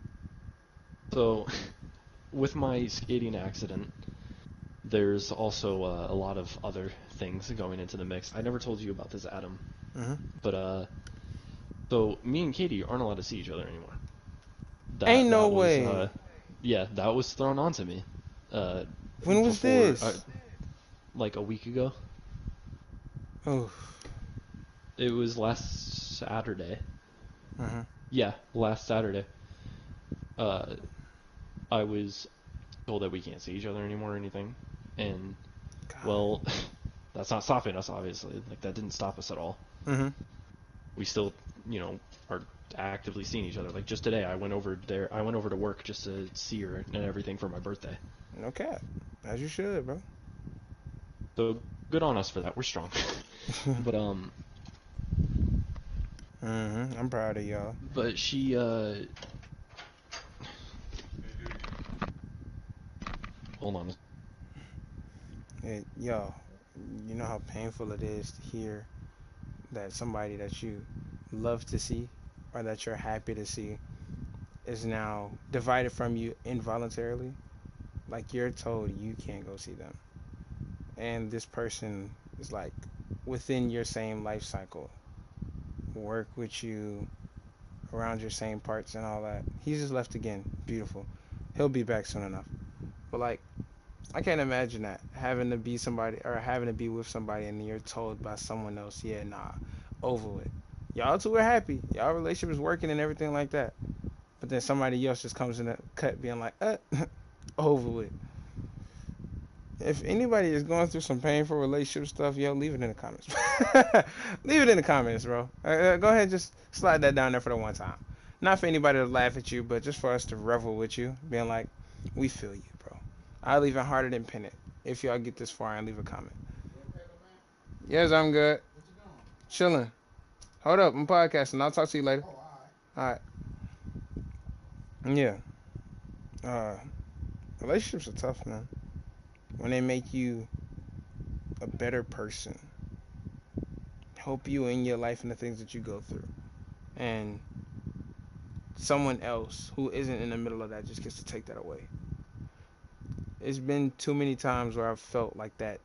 Speaker 1: So, with my skating accident, there's also a lot of other things going into the mix. I never told you about this, Adam.
Speaker 2: Mm-hmm.
Speaker 1: But, so me and Katie aren't allowed to see each other anymore.
Speaker 2: Ain't no way.
Speaker 1: Yeah, that was thrown onto me.
Speaker 2: When was this?
Speaker 1: Like a week ago.
Speaker 2: Oh.
Speaker 1: It was last Saturday.
Speaker 2: Mm-hmm.
Speaker 1: Yeah, last Saturday. I was told that we can't see each other anymore or anything. And,
Speaker 2: God.
Speaker 1: well, that's not stopping us, obviously. Like, that didn't stop us at all.
Speaker 2: Mm-hmm.
Speaker 1: We still, are actively seeing each other. Like, just today, I went over to work just to see her and everything for my birthday.
Speaker 2: No cap. As you should, bro.
Speaker 1: So, good on us for that. We're strong. But,
Speaker 2: Mm-hmm. I'm proud of y'all.
Speaker 1: But she, hold on.
Speaker 2: Y'all, you know how painful it is to hear that somebody that you love to see or that you're happy to see is now divided from you involuntarily? Like, you're told you can't go see them. And this person is, like, within your same life cycle, work with you, around your same parts and all that. He's just left again. Beautiful. He'll be back soon enough. But, like, I can't imagine that, having to be somebody or having to be with somebody and you're told by someone else, yeah, nah, over with. Y'all two are happy. Y'all relationship is working and everything like that. But then somebody else just comes in the cut being like, over with. If anybody is going through some painful relationship stuff, yo, leave it in the comments. Leave it in the comments, bro. Go ahead and just slide that down there for the one time. Not for anybody to laugh at you, but just for us to revel with you, being like, we feel you, bro. I'll even harder than pin it if y'all get this far and leave a comment. Yes, I'm good. Chilling. Hold up, I'm podcasting. I'll talk to you later. All right. Yeah. Relationships are tough, man. When they make you a better person, help you in your life and the things that you go through, and someone else who isn't in the middle of that just gets to take that away. It's been too many times where I've felt like that.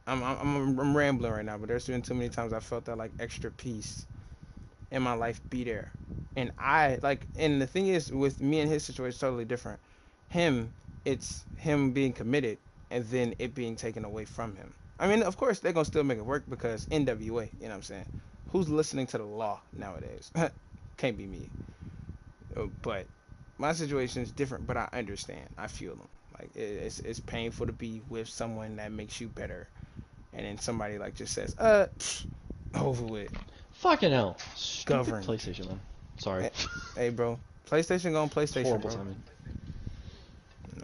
Speaker 2: I'm rambling right now, but there's been too many times I felt that, like, extra piece in my life be there. And and the thing is, with me and his situation, it's totally different. It's him being committed and then it being taken away from him. I mean, of course, they're going to still make it work because NWA, you know what I'm saying? Who's listening to the law nowadays? Can't be me. But my situation is different, but I understand. I feel them. Like, it's painful to be with someone that makes you better. And then somebody, like, just says, over with.
Speaker 1: Fucking hell. Stupid
Speaker 2: Governed.
Speaker 1: PlayStation, then. Sorry.
Speaker 2: Hey, bro. PlayStation going PlayStation,
Speaker 1: Horrible
Speaker 2: bro.
Speaker 1: timing.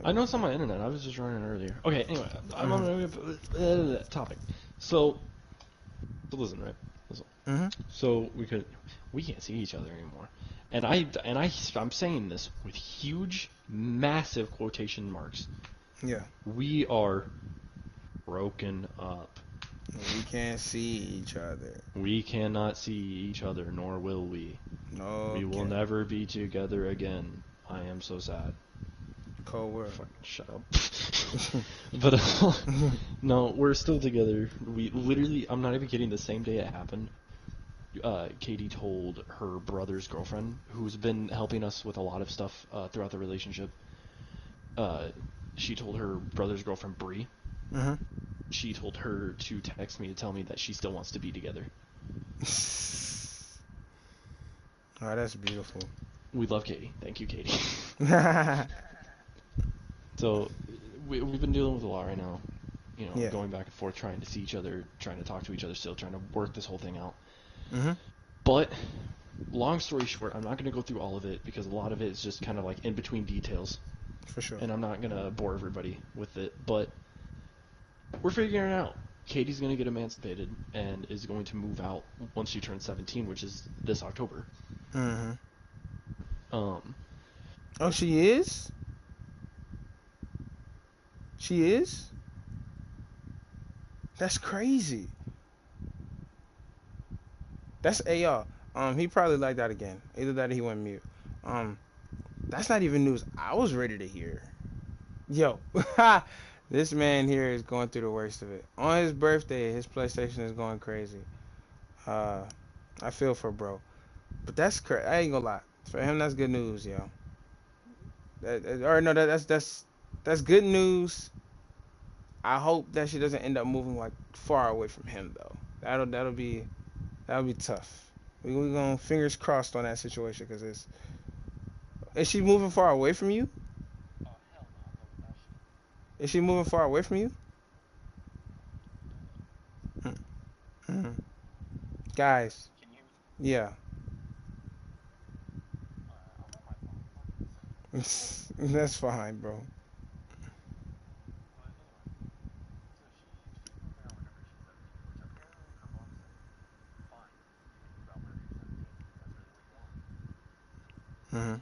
Speaker 1: I know it's on my internet. I was just running it earlier. Okay, anyway. I'm on the topic. So listen, right? Listen.
Speaker 2: Mm-hmm.
Speaker 1: So we can't see each other anymore. And I'm saying this with huge, massive quotation marks.
Speaker 2: Yeah.
Speaker 1: We are broken up.
Speaker 2: We can't see each other.
Speaker 1: We cannot see each other, nor will we. We will
Speaker 2: Okay.
Speaker 1: never be together again. I am so sad.
Speaker 2: Cold world.
Speaker 1: Fucking shut up. But no, we're still together. We literally, I'm not even kidding. The same day it happened, Katie told her brother's girlfriend, who's been helping us with a lot of stuff throughout the relationship. Uh, she told her brother's girlfriend Bree.
Speaker 2: Mm-hmm.
Speaker 1: She told her to text me to tell me that she still wants to be together.
Speaker 2: Oh, that's beautiful.
Speaker 1: We love Katie. Thank you, Katie.
Speaker 2: Yeah.
Speaker 1: So we've been dealing with a lot right now. Going back and forth, trying to see each other, trying to talk to each other still, trying to work this whole thing out.
Speaker 2: Mm-hmm.
Speaker 1: But long story short, I'm not going to go through all of it because a lot of it is just kind of like in between details.
Speaker 2: For sure.
Speaker 1: And I'm not going to bore everybody with it. But we're figuring it out. Katie's going to get emancipated and is going to move out once she turns 17, which is this October.
Speaker 2: Mm-hmm.
Speaker 1: Um,
Speaker 2: Oh, she is? She is? That's crazy. That's AR. He probably like that again. Either that or he went mute. That's not even news I was ready to hear. Yo, this man here is going through the worst of it. On his birthday, his PlayStation is going crazy. I feel for bro, but that's crazy. I ain't gonna lie. For him, that's good news, yo. Or no, that's good news. I hope that she doesn't end up moving like far away from him though. That'll be tough. We gonna fingers crossed on that situation because is she moving far away from you? Is she moving far away from you? Mm-hmm. Guys, yeah. That's fine, bro. Mm-hmm.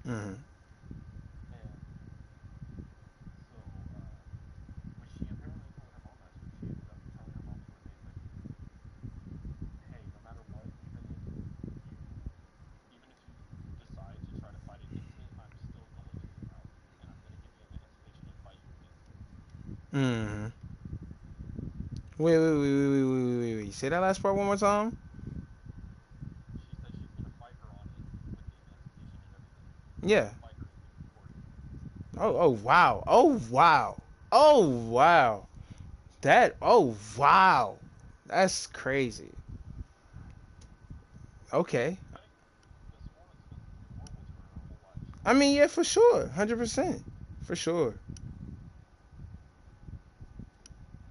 Speaker 2: Mm-hmm. Mm-hmm. Wait. Say that last part one more time. Yeah. Oh wow. Oh wow. Oh wow. Oh wow. That's crazy. Okay. I mean, yeah, for sure. 100%. For sure.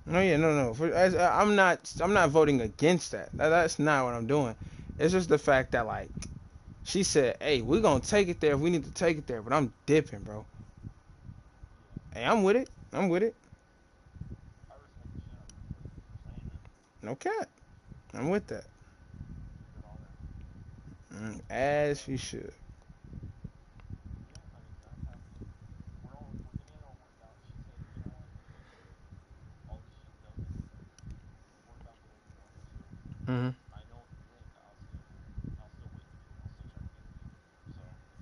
Speaker 2: No, yeah, no. I'm not voting against that. That's not what I'm doing. It's just the fact that like she said, "Hey, we're gonna take it there if we need to take it there," but I'm dipping, bro. Hey, I'm with it. I'm with it. No cap. I'm with that. As you should. Hmm.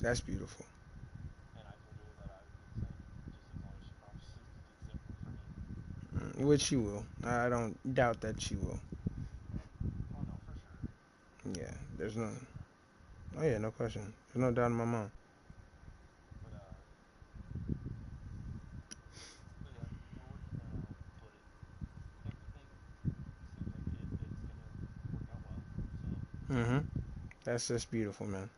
Speaker 2: That's beautiful. Which she will. I don't doubt that she will. Yeah. There's no. Oh yeah, no question. There's no doubt in my mind. Hmm. That's just beautiful, man.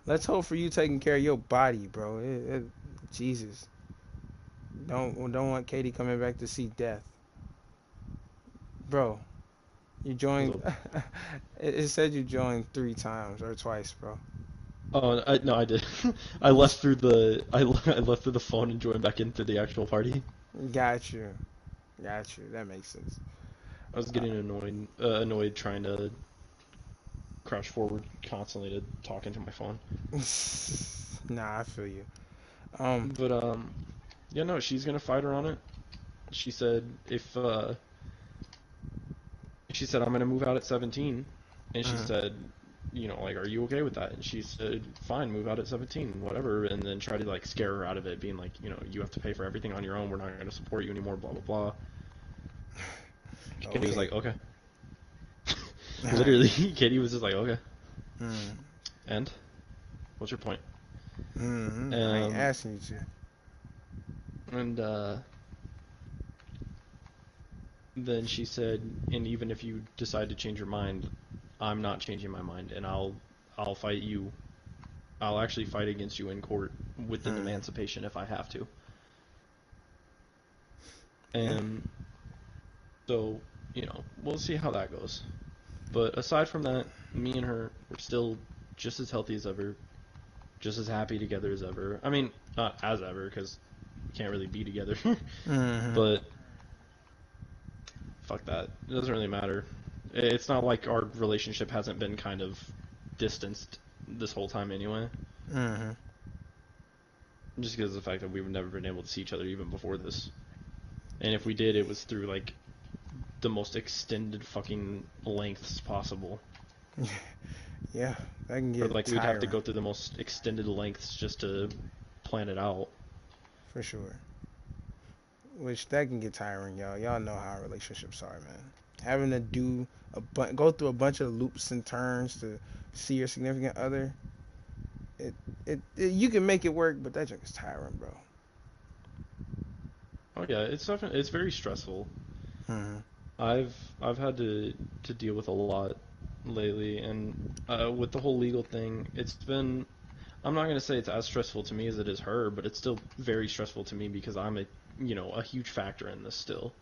Speaker 2: Let's hope for you taking care of your body, bro. Jesus, don't want Katie coming back to see death, bro. You joined. It said you joined 3 times or twice, bro.
Speaker 1: Oh, no, I did. I left through I left through the phone and joined back into the actual party.
Speaker 2: Got you, got you. That makes sense.
Speaker 1: I was getting annoyed trying to crouch forward constantly to talk into my phone.
Speaker 2: Nah, I feel you.
Speaker 1: But yeah, no, she's gonna fight her on it. She said she said I'm gonna move out at 17, and she
Speaker 2: mhm,
Speaker 1: said, you know, like, are you okay with that? And she said, fine, move out at 17, whatever. And then try to like scare her out of it, being like, you know, you have to pay for everything on your own. We're not gonna support you anymore. Blah blah blah. Katie was
Speaker 2: okay.
Speaker 1: like, okay.
Speaker 2: All right.
Speaker 1: Literally, Katie was just like, okay.
Speaker 2: Mm,
Speaker 1: And what's your point?
Speaker 2: I ain't
Speaker 1: Um,
Speaker 2: asking you to.
Speaker 1: and then she said, and even if you decide to change your mind, I'm not changing my mind, and I'll fight you. I'll actually fight against you in court with an
Speaker 2: Mm,
Speaker 1: emancipation if I have to.
Speaker 2: yeah.
Speaker 1: And so, you know, we'll see how that goes. But aside from that, me and her, we're still just as healthy as ever, just as happy together as ever. I mean, not as ever, because we can't really be together.
Speaker 2: Mm-hmm.
Speaker 1: But fuck that. It doesn't really matter. It's not like our relationship hasn't been kind of distanced this whole time anyway.
Speaker 2: Mm-hmm.
Speaker 1: Just because of the fact that we've never been able to see each other even before this. And if we did, it was through like the most extended fucking lengths possible.
Speaker 2: Yeah, that can
Speaker 1: Or
Speaker 2: get
Speaker 1: like we'd have to
Speaker 2: tiring
Speaker 1: go through the most extended lengths just to plan it out.
Speaker 2: for sure. Which that can get tiring, y'all. Y'all know how relationships are, man. Having to go through a bunch of loops and turns to see your significant other. You can make it work, but that junk is tiring, bro.
Speaker 1: Oh yeah, it's definitely it's very stressful.
Speaker 2: Mm-hmm.
Speaker 1: I've had to deal with a lot lately, and with the whole legal thing, it's been. I'm not gonna say it's as stressful to me as it is her, but it's still very stressful to me because I'm a huge factor in this still.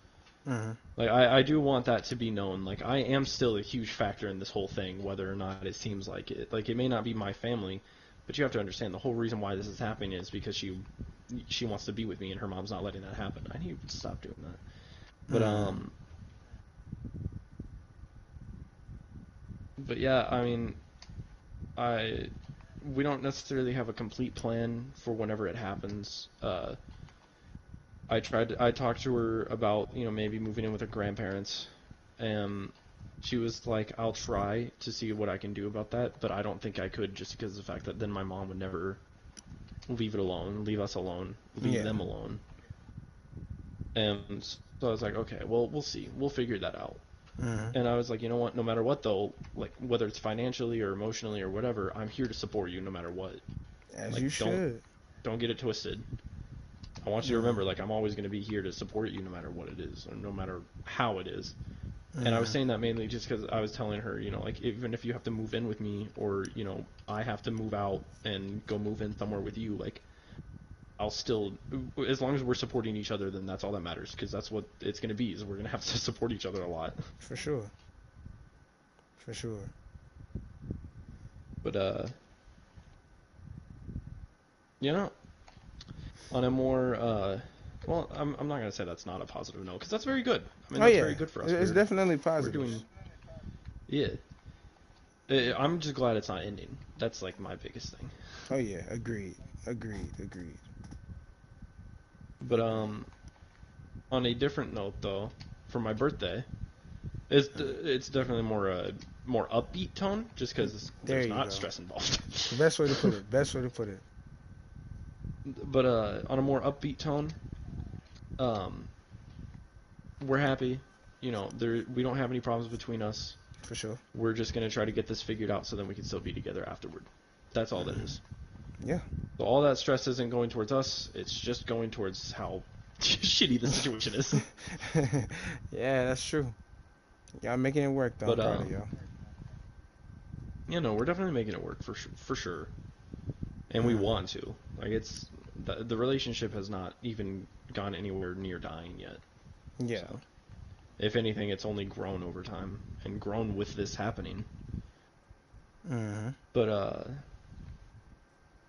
Speaker 2: Mm-hmm.
Speaker 1: Like I do want that to be known. Like I am still a huge factor in this whole thing, whether or not it seems like it. Like it may not be my family, but you have to understand the whole reason why this is happening is because she wants to be with me and her mom's not letting that happen. I need to stop doing that. But
Speaker 2: Mm-hmm.
Speaker 1: but yeah, I mean, I we don't necessarily have a complete plan for whenever it happens. I talked to her about, you know, maybe moving in with her grandparents, and she was like, I'll try to see what I can do about that, but I don't think I could just because of the fact that then my mom would never leave us alone, leave
Speaker 2: Yeah.
Speaker 1: them alone. And so I was like, okay, well, we'll see. We'll figure that out.
Speaker 2: Mm-hmm.
Speaker 1: And I was like, you know what? No matter what, though, like whether it's financially or emotionally or whatever, I'm here to support you no matter what.
Speaker 2: As
Speaker 1: Like,
Speaker 2: you should.
Speaker 1: don't get it twisted. I want you to
Speaker 2: Mm-hmm.
Speaker 1: remember, like, I'm always going to be here to support you no matter what it is, or no matter how it is. And I was
Speaker 2: Mm-hmm.
Speaker 1: saying that mainly just because I was telling her, you know, like, even if you have to move in with me, or, you know, I have to move out and go move in somewhere with you, like, I'll still, as long as we're supporting each other, then that's all that matters, because that's what it's going to be, is we're going to have to support each other a lot.
Speaker 2: For sure. For sure.
Speaker 1: But, you know, on a more, well, I'm not going to say that's not a positive note, because that's very good. I mean,
Speaker 2: Oh
Speaker 1: that's
Speaker 2: yeah,
Speaker 1: very good for us.
Speaker 2: it's definitely
Speaker 1: We're
Speaker 2: positives.
Speaker 1: doing, yeah. I'm just glad it's not ending. That's like my biggest thing.
Speaker 2: Oh yeah, agreed, agreed, agreed.
Speaker 1: But on a different note though, for my birthday, it's definitely more upbeat tone, just because
Speaker 2: There
Speaker 1: there's
Speaker 2: you
Speaker 1: not
Speaker 2: go.
Speaker 1: stress involved.
Speaker 2: Best way to put it. Best way to put it.
Speaker 1: But on a more upbeat tone, um, we're happy. You know, we don't have any problems between us.
Speaker 2: For sure.
Speaker 1: We're just gonna try to get this figured out so then we can still be together afterward. That's all that
Speaker 2: Mm-hmm.
Speaker 1: is.
Speaker 2: Yeah.
Speaker 1: So all that stress isn't going towards us. It's just going towards how shitty the situation is.
Speaker 2: Yeah, that's true. Y'all making it work though. I'm
Speaker 1: But
Speaker 2: proud of y'all.
Speaker 1: you know, we're definitely making it work for sure, and we
Speaker 2: Mm.
Speaker 1: want to. Like it's the relationship has not even gone anywhere near dying yet.
Speaker 2: Yeah.
Speaker 1: So if anything, it's only grown over time and grown with this happening.
Speaker 2: Mm-hmm.
Speaker 1: But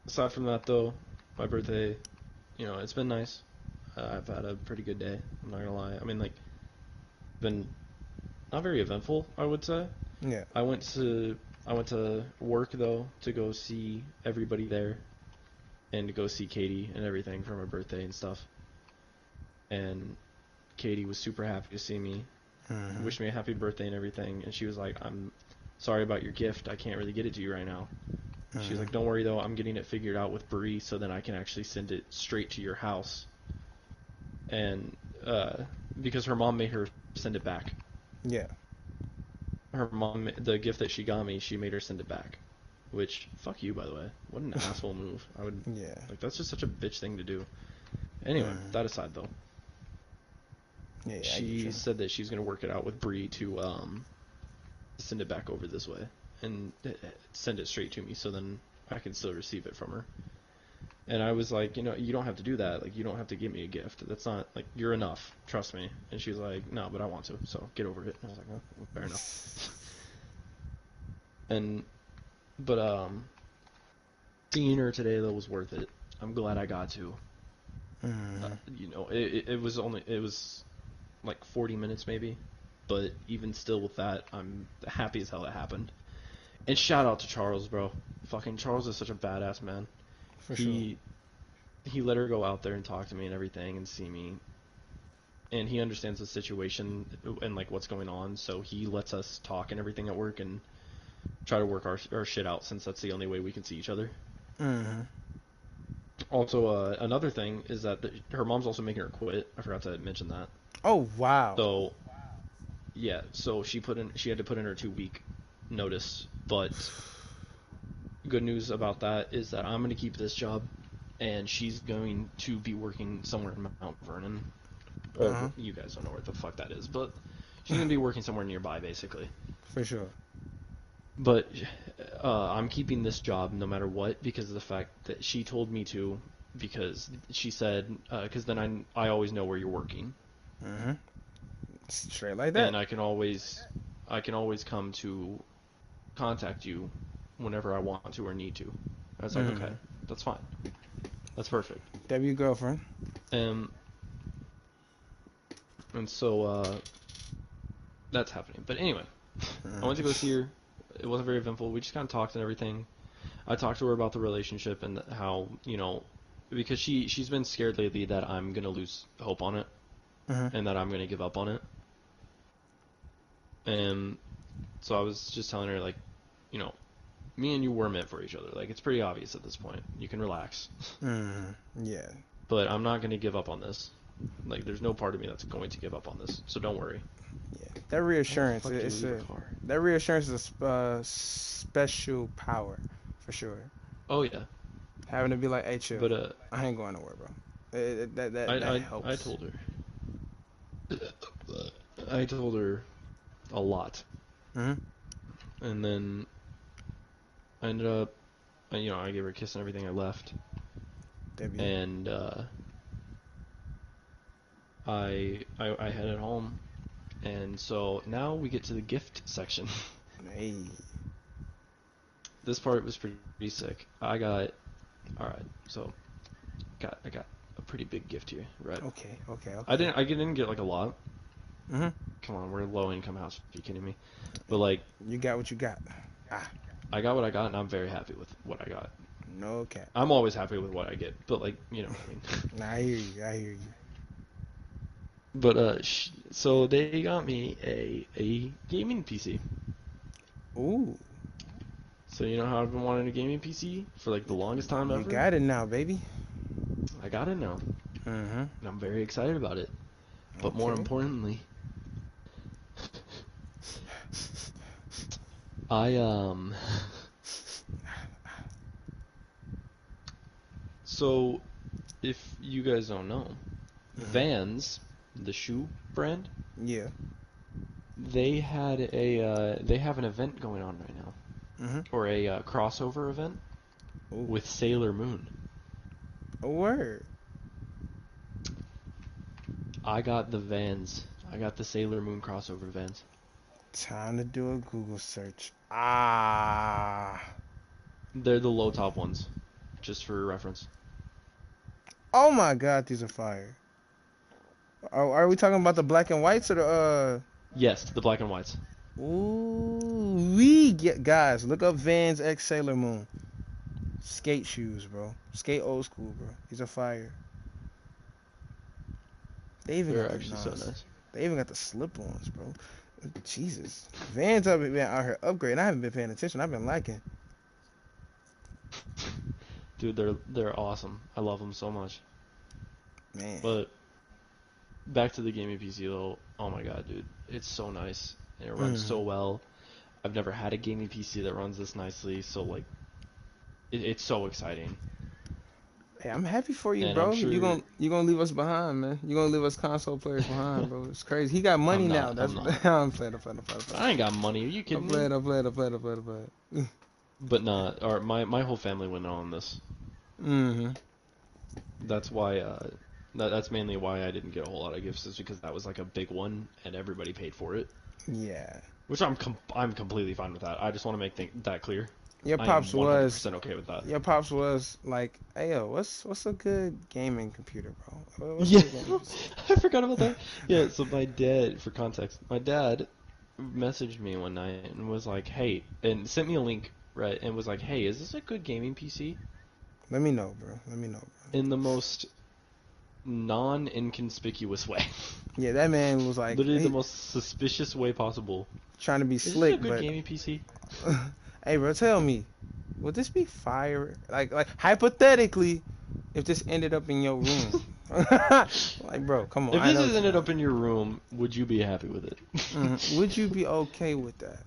Speaker 1: aside from that, though, my birthday, you know, it's been nice. I've had a pretty good day. I'm not gonna lie. I mean, like, been not very eventful, I would say.
Speaker 2: Yeah.
Speaker 1: I went to work though to go see everybody there and to go see Katie and everything for my birthday and stuff. And Katie was super happy to see me, wished me a happy birthday and everything. And she was like, "I'm sorry about your gift. I can't really get it to you right now." She was like, "Don't worry though, I'm getting it figured out with Bree, so then I can actually send it straight to your house." And because her mom made her send it back.
Speaker 2: Yeah.
Speaker 1: Her mom, the gift that she got me, she made her send it back. Which, fuck you, by the way. What an asshole move. I would,
Speaker 2: Yeah.
Speaker 1: like, that's just such a bitch thing to do. Anyway, that aside though.
Speaker 2: Yeah.
Speaker 1: She said that she's gonna work it out with Bree to send it back over this way and send it straight to me, so then I can still receive it from her. And I was like, you don't have to do that. Like, you don't have to give me a gift. That's not, like, you're enough. Trust me. And she was like, no, but I want to, so get over it. And I was like, oh, well, fair enough. But seeing her today, though, was worth it. I'm glad I got to. It was like 40 minutes maybe. But even still with that, I'm happy as hell it happened. And shout out to Charles, bro. Fucking Charles is such a badass man.
Speaker 2: For sure.
Speaker 1: He let her go out there and talk to me and everything and see me. And he understands the situation and like what's going on, so he lets us talk and everything at work and try to work our shit out, since that's the only way we can see each other. Also, another thing is that her mom's also making her quit. I forgot to mention that.
Speaker 2: Oh wow.
Speaker 1: So yeah, so she had to put in her 2-week notice, but good news about that is that I'm going to keep this job, and she's going to be working somewhere in Mount Vernon. You guys don't know where the fuck that is, but she's going to be working somewhere nearby, basically.
Speaker 2: For sure.
Speaker 1: But I'm keeping this job no matter what, because of the fact that she told me to, because she said, because then I always know where you're working.
Speaker 2: Straight like that.
Speaker 1: And I can always come to contact you whenever I want to or need to. I was like, okay, that's fine. That's perfect.
Speaker 2: W girlfriend.
Speaker 1: And so that's happening. But anyway, I went to go see her. It wasn't very eventful. We just kind of talked and everything. I talked to her about the relationship and how, because she's been scared lately that I'm going to lose hope on it and that I'm going to give up on it. And so I was just telling her, like, me and you were meant for each other. Like, it's pretty obvious at this point. You can relax.
Speaker 2: Yeah.
Speaker 1: But I'm not going to give up on this. Like, there's no part of me that's going to give up on this. So don't worry.
Speaker 2: Yeah. That reassurance, that reassurance is a special power, for sure.
Speaker 1: Oh, yeah.
Speaker 2: Having to be like, hey, chill.
Speaker 1: But,
Speaker 2: I ain't going nowhere, bro. That helps.
Speaker 1: I told her. I told her a lot. And then I ended up, I gave her a kiss and everything. I left. And I headed home. And so now we get to the gift section.
Speaker 2: Hey.
Speaker 1: This part was pretty sick. I got a pretty big gift here, right?
Speaker 2: Okay.
Speaker 1: I didn't get like a lot. Come on, we're a low income house. Are you kidding me? But like,
Speaker 2: you got what you got.
Speaker 1: I got what I got, and I'm very happy with what I got.
Speaker 2: No cap.
Speaker 1: I'm always happy with what I get, but like, you know what I mean.
Speaker 2: Nah, I hear you.
Speaker 1: But so they got me a gaming PC.
Speaker 2: Ooh.
Speaker 1: So you know how I've been wanting a gaming PC for like the longest time ever?
Speaker 2: You got it now, baby.
Speaker 1: I got it now. And I'm very excited about it. But more importantly, so if you guys don't know, Vans, the shoe brand,
Speaker 2: yeah,
Speaker 1: they have an event going on right now, or a crossover event with Sailor Moon.
Speaker 2: A word.
Speaker 1: I got the Vans. I got the Sailor Moon crossover Vans.
Speaker 2: Time to do a Google search.
Speaker 1: They're the low top ones, just for reference.
Speaker 2: Oh my god, these are fire. Are we talking about the black and whites or
Speaker 1: Yes, the black and whites.
Speaker 2: Ooh, we get guys. Look up Vans X Sailor Moon. Skate shoes, bro. Skate old school, bro. These are fire. They even
Speaker 1: They're
Speaker 2: got the
Speaker 1: actually so nice.
Speaker 2: They even got the slip-ons, bro. Jesus, Vans have been out here upgrading. I haven't been paying attention. I've been liking.
Speaker 1: Dude, they're awesome. I love them so much.
Speaker 2: Man.
Speaker 1: But back to the gaming PC though. Oh my god, dude, it's so nice and it runs so well. I've never had a gaming PC that runs this nicely, so like, it's so exciting.
Speaker 2: Hey, I'm happy for you,
Speaker 1: And
Speaker 2: bro.
Speaker 1: I'm sure
Speaker 2: You gonna leave us behind, man. You gonna leave us console players behind, bro. It's crazy. He got money
Speaker 1: I'm
Speaker 2: now.
Speaker 1: not.
Speaker 2: That's
Speaker 1: I'm not.
Speaker 2: I'm playing. I'm playing. I'm playing.
Speaker 1: I ain't got money. Are you kidding me?
Speaker 2: I'm playing.
Speaker 1: But nah, or my whole family went on this.
Speaker 2: Mm-hmm.
Speaker 1: That's why. That's mainly why I didn't get a whole lot of gifts, is because that was like a big one and everybody paid for it.
Speaker 2: Yeah.
Speaker 1: Which I'm completely fine with that. I just want to make that clear.
Speaker 2: Your
Speaker 1: I am
Speaker 2: pops
Speaker 1: 100% okay with that.
Speaker 2: Your pops was like, "Hey yo, what's a good gaming computer, bro? What's a
Speaker 1: Yeah,
Speaker 2: good gaming PC?"
Speaker 1: I forgot about that. Yeah, so my dad, for context, my dad messaged me one night and was like, "Hey," and sent me a link, right, and was like, "Hey, is this a good gaming PC?"
Speaker 2: Let me know, bro. Let me know, bro.
Speaker 1: In the most non-inconspicuous way.
Speaker 2: Yeah, that man was like,
Speaker 1: Literally the most suspicious way possible.
Speaker 2: trying to be
Speaker 1: Is this a
Speaker 2: slick,
Speaker 1: good
Speaker 2: but
Speaker 1: gaming PC?
Speaker 2: hey, bro, tell me, would this be fire? Like hypothetically, if this ended up in your room, like, bro, come on.
Speaker 1: If
Speaker 2: I
Speaker 1: this
Speaker 2: know
Speaker 1: has
Speaker 2: what
Speaker 1: ended
Speaker 2: you
Speaker 1: up in your room, would you be happy with it?
Speaker 2: Would you be okay with that?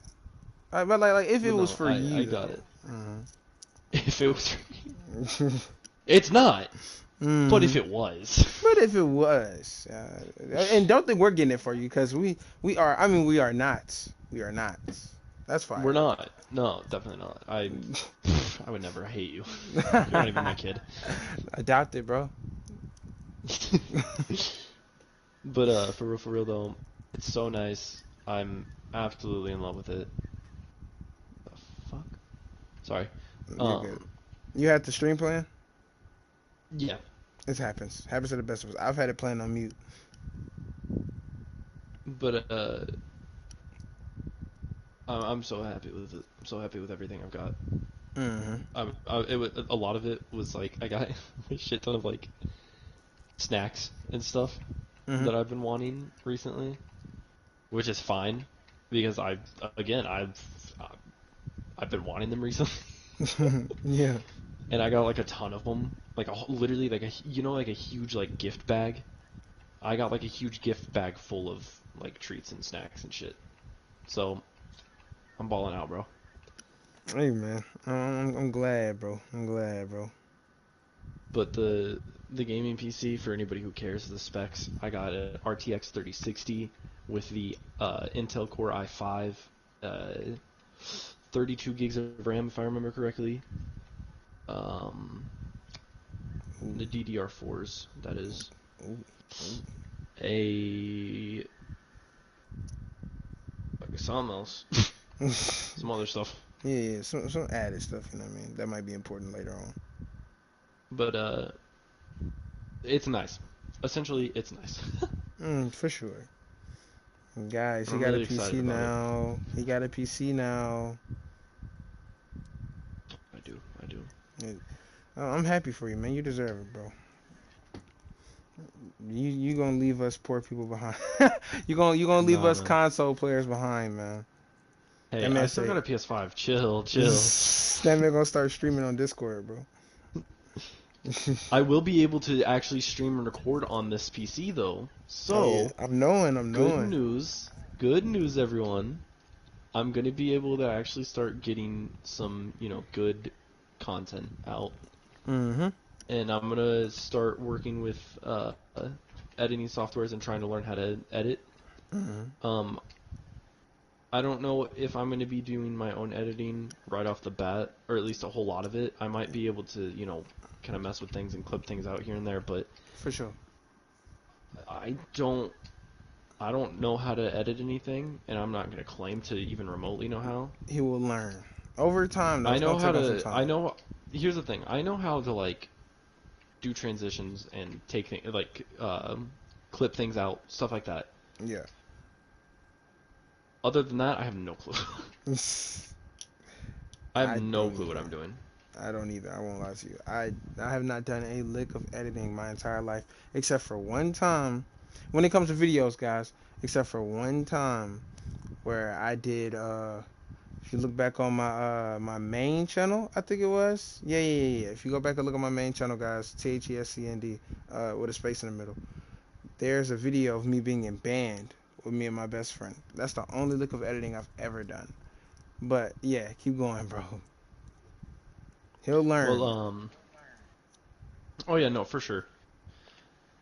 Speaker 2: But like if it
Speaker 1: But
Speaker 2: was
Speaker 1: no,
Speaker 2: for
Speaker 1: I
Speaker 2: you,
Speaker 1: got it.
Speaker 2: Mm-hmm.
Speaker 1: If it was for you. It's not. But if it was.
Speaker 2: But if it was, and don't think we're getting it for you, because we are. I mean, we are not. We are not. That's fine.
Speaker 1: We're not. No, definitely not. I would never hate you. You're not even my kid.
Speaker 2: Adopted, bro.
Speaker 1: But for real though, it's so nice. I'm absolutely in love with it. The fuck? Sorry.
Speaker 2: You're good. You had the stream plan?
Speaker 1: Yeah.
Speaker 2: It happens. Happens to the best of us. I've had it playing on mute.
Speaker 1: But I'm so happy with it. I'm so happy with everything I've got. It was, a lot of it was like I got a shit ton of like snacks and stuff that I've been wanting recently, which is fine because I've been wanting them recently.
Speaker 2: Yeah.
Speaker 1: And I got like a ton of them, like literally like like a huge like gift bag. I got like a huge gift bag full of like treats and snacks and shit. So I'm balling out, bro.
Speaker 2: Hey man, I'm glad, bro. I'm glad, bro.
Speaker 1: But the gaming PC, for anybody who cares the specs, I got an RTX 3060 with the Intel Core i5, 32 gigs of RAM if I remember correctly. The DDR4s, that is. Something else. Some other stuff.
Speaker 2: Yeah, some added stuff, you know what I mean? That might be important later on.
Speaker 1: But it's nice. Essentially, it's nice.
Speaker 2: For sure. Guys, he
Speaker 1: I'm
Speaker 2: got
Speaker 1: really
Speaker 2: a PC now. He got a PC now.
Speaker 1: I do.
Speaker 2: Yeah. I'm happy for you, man. You deserve it, bro. You gonna leave us poor people behind. you gonna leave us
Speaker 1: man.
Speaker 2: console players behind, man.
Speaker 1: Hey, I still got a PS5. Chill.
Speaker 2: That man gonna start streaming on Discord, bro.
Speaker 1: I will be able to actually stream and record on this PC though. So
Speaker 2: I'm knowing.
Speaker 1: Good news, everyone. I'm gonna be able to actually start getting some, good content out. And I'm gonna start working with editing softwares and trying to learn how to edit. I don't know if I'm gonna be doing my own editing right off the bat, or at least a whole lot of it. I might be able to, kind of mess with things and clip things out here and there, but
Speaker 2: for sure.
Speaker 1: I don't know how to edit anything, and I'm not gonna claim to even remotely know how.
Speaker 2: He will learn over time.
Speaker 1: I know how to. Here's the thing. I know how to like do transitions and take things like clip things out, stuff like that.
Speaker 2: Yeah.
Speaker 1: Other than that, I have no clue. I have
Speaker 2: I
Speaker 1: no
Speaker 2: don't
Speaker 1: clue what
Speaker 2: either.
Speaker 1: I'm doing.
Speaker 2: I don't either. I won't lie to you. I have not done a lick of editing my entire life, except for one time. When it comes to videos, guys, except for one time where I did. If you look back on my main channel, I think it was. Yeah. If you go back and look at my main channel, guys, THESCND, with a space in the middle. There's a video of me being in band with me and my best friend. That's the only lick of editing I've ever done. But yeah, keep going, bro. He'll
Speaker 1: Well,
Speaker 2: learn.
Speaker 1: oh yeah, no, for sure.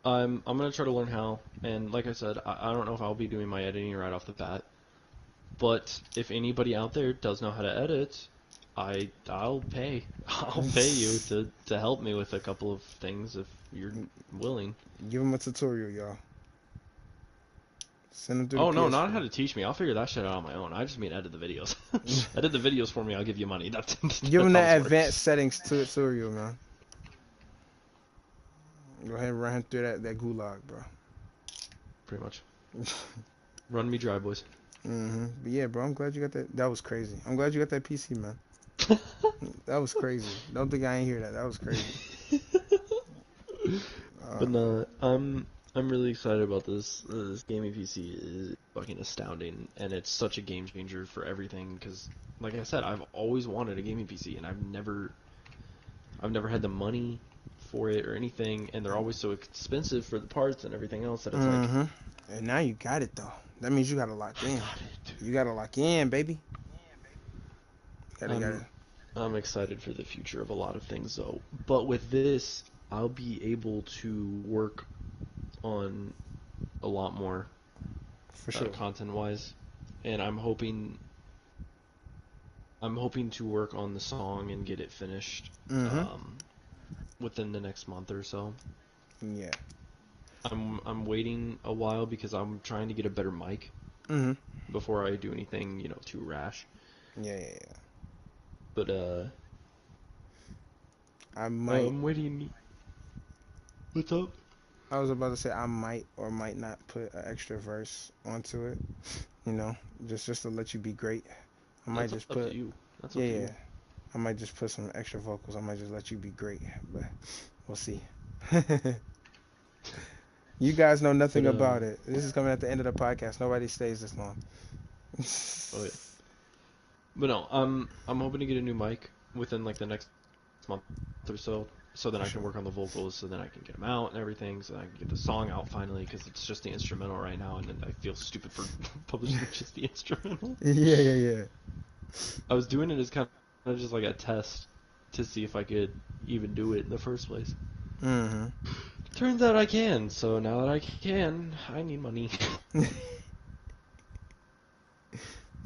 Speaker 1: I'm gonna try to learn how, and like I said, I don't know if I'll be doing my editing right off the bat, but if anybody out there does know how to edit, I'll pay. I'll pay you to help me with a couple of things if you're willing.
Speaker 2: Give him a tutorial, y'all. Send him through the
Speaker 1: Oh no, not how
Speaker 2: PS4.
Speaker 1: to teach me. I'll figure that shit out on my own. I just mean edit the videos. Edit the videos for me. I'll give you money.
Speaker 2: Give him
Speaker 1: That's how this
Speaker 2: that advanced
Speaker 1: works.
Speaker 2: settings tutorial, man. Go ahead and run him through that gulag, bro.
Speaker 1: Pretty much. Run me dry, boys.
Speaker 2: But yeah, bro, I'm glad you got that. That was crazy. I'm glad you got that PC, man. That was crazy. Don't think I ain't hear that. That was crazy.
Speaker 1: But
Speaker 2: Uh,
Speaker 1: no, I'm really excited about this. This gaming PC is fucking astounding, and it's such a game changer for everything. Because, like I said, I've always wanted a gaming PC, and I've never had the money for it or anything, and they're always so expensive for the parts and everything else that it's like,
Speaker 2: mm-hmm. And now you got it though. That means you gotta lock
Speaker 1: I
Speaker 2: in.
Speaker 1: got it.
Speaker 2: You gotta lock in, baby. Gotta.
Speaker 1: I'm I'm excited for the future of a lot of things though. But with this, I'll be able to work on a lot more
Speaker 2: For sure.
Speaker 1: content wise, and I'm hoping to work on the song and get it finished
Speaker 2: Mm-hmm.
Speaker 1: within the next month or so.
Speaker 2: Yeah.
Speaker 1: I'm waiting a while because I'm trying to get a better mic
Speaker 2: Mm-hmm.
Speaker 1: before I do anything, too rash.
Speaker 2: Yeah.
Speaker 1: But
Speaker 2: I might.
Speaker 1: I'm waiting. What's up?
Speaker 2: I was about to say I might or might not put an extra verse onto it. You know, just to let you be great. I might
Speaker 1: That's
Speaker 2: just
Speaker 1: up to
Speaker 2: put.
Speaker 1: you. That's up to
Speaker 2: Yeah.
Speaker 1: you.
Speaker 2: I might just put some extra vocals. I might just let you be great, but we'll see. You guys know
Speaker 1: But
Speaker 2: nothing about it. This is coming at the end of the podcast. Nobody stays this long.
Speaker 1: oh yeah. But no, I'm hoping to get a new mic within like the next month or so then
Speaker 2: For
Speaker 1: I can
Speaker 2: sure.
Speaker 1: work on the vocals, so then I can get them out and everything, so then I can get the song out finally, because it's just the instrumental right now, and then I feel stupid for publishing just the instrumental.
Speaker 2: Yeah.
Speaker 1: I was doing it as kind of just like a test to see if I could even do it in the first place.
Speaker 2: Mm-hmm.
Speaker 1: Turns out I can, so now that I can, I need money.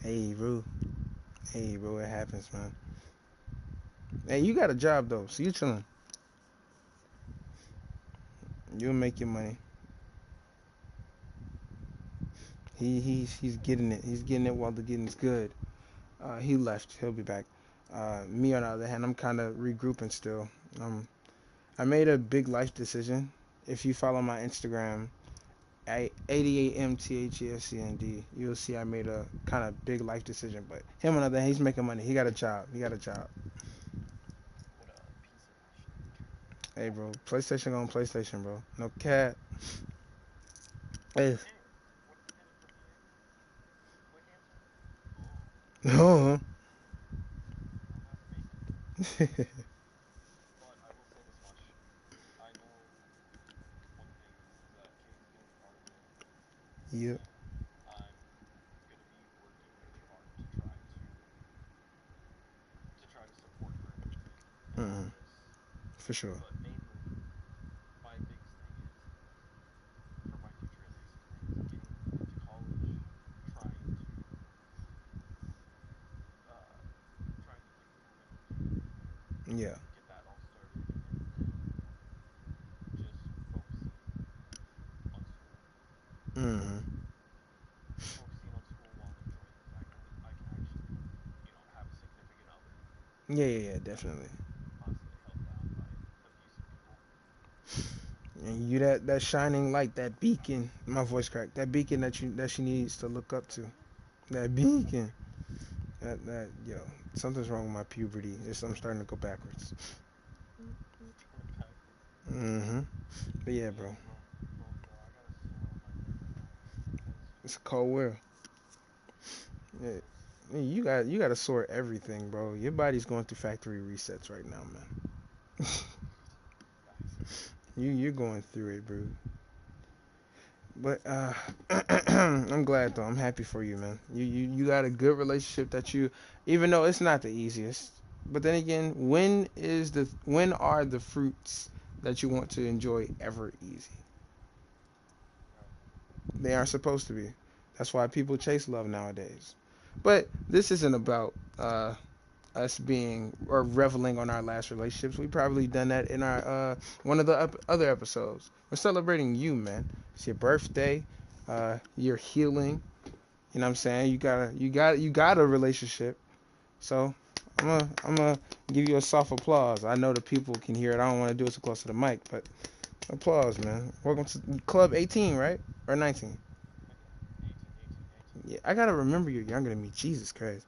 Speaker 2: Hey, bro. Hey, bro. It happens, man. Hey, you got a job though, so you chilling. You'll make your money. He's getting it. He's getting it while the getting's good. He left. He'll be back. Me on the other hand, I'm kind of regrouping still. I made a big life decision. If you follow my Instagram, 88mthescnd, you'll see I made a kind of big life decision. But him on the other hand, he's making money. He got a job. He got a job. Hey, bro. PlayStation on PlayStation, bro. No cat. Hey. No. Yep. Mm, for sure. Yeah. Mm. Yeah, definitely. And you that shining light, that beacon. My voice cracked. That beacon that she needs to look up to. That beacon. That yo, something's wrong with my puberty. I'm starting to go backwards. Mm-hmm. But yeah, bro, it's a cold world. Yeah. You got to sort everything, bro. Your body's going through factory resets right now, man. You're going through it, bro. But I'm glad though. I'm happy for you, man. You got a good relationship that you, even though it's not the easiest. But then again, when are the fruits that you want to enjoy ever easy? They aren't supposed to be. That's why people chase love nowadays. But this isn't about us being or reveling on our last relationships. We probably done that in our one of the other episodes. We're celebrating you, man. It's your birthday. You're healing. You know what I'm saying? You got a relationship. So I'm gonna give you a soft applause. I know the people can hear it. I don't want to do it so close to the mic, but applause, man. Welcome to Club 18, right? Or 19? Yeah, I gotta remember you're younger than me. Jesus Christ.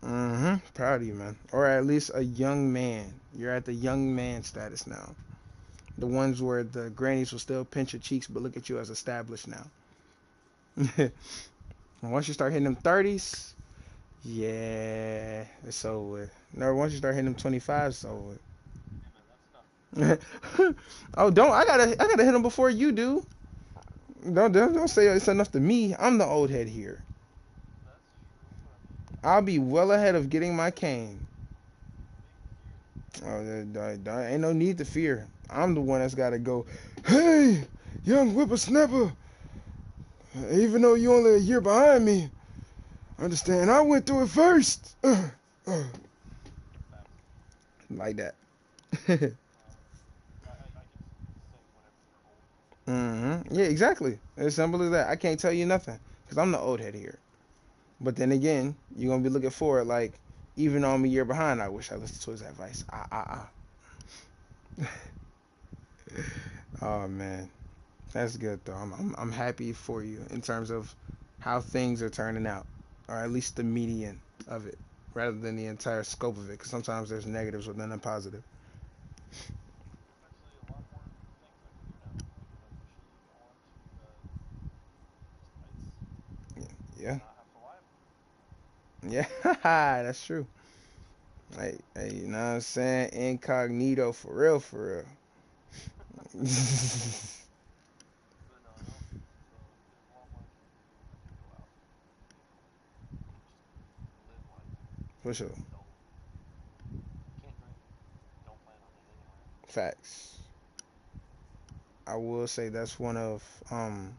Speaker 2: Mm-hmm. Proud of you, man. Or at least a young man. You're at the young man status now. The ones where the grannies will still pinch your cheeks, but look at you as established now. And once you start hitting them 30s, yeah, it's over with. No, once you start hitting them 25s, it's over with. Oh, don't I gotta hit them before you do. Don't say it's enough to me. I'm the old head here. I'll be well ahead of getting my cane. Oh, there ain't no need to fear. I'm the one that's got to go, hey, young whippersnapper, even though you only a year behind me, understand I went through it first. Like that. Yeah, exactly. As simple as that. I can't tell you nothing because I'm the old head here. But then again, you're going to be looking forward like, even though I'm a year behind, I wish I listened to his advice. Oh, man. That's good though. I'm happy for you in terms of how things are turning out, or at least the median of it, rather than the entire scope of it. Because sometimes there's negatives within a positive. Yeah, yeah, that's true. Hey, you know what I'm saying? Incognito for real, for real. For sure. Facts. I will say that's one of one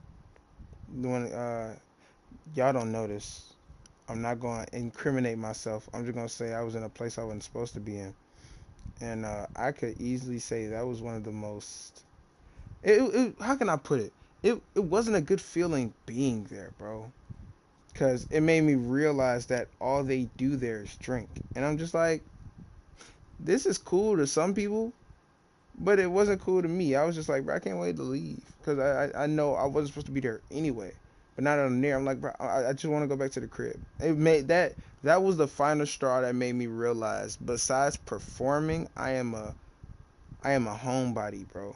Speaker 2: y'all don't notice. I'm not going to incriminate myself. I'm just going to say I was in a place I wasn't supposed to be in. And I could easily say that was one of the most. How can I put it? It wasn't a good feeling being there, bro. Because it made me realize that all they do there is drink. And I'm just like, this is cool to some people, but it wasn't cool to me. I was just like, bro, I can't wait to leave. Because I know I wasn't supposed to be there anyway. But now that I'm there, I'm like, bro, I just want to go back to the crib. It made that was the final straw that made me realize. Besides performing, I am a homebody, bro.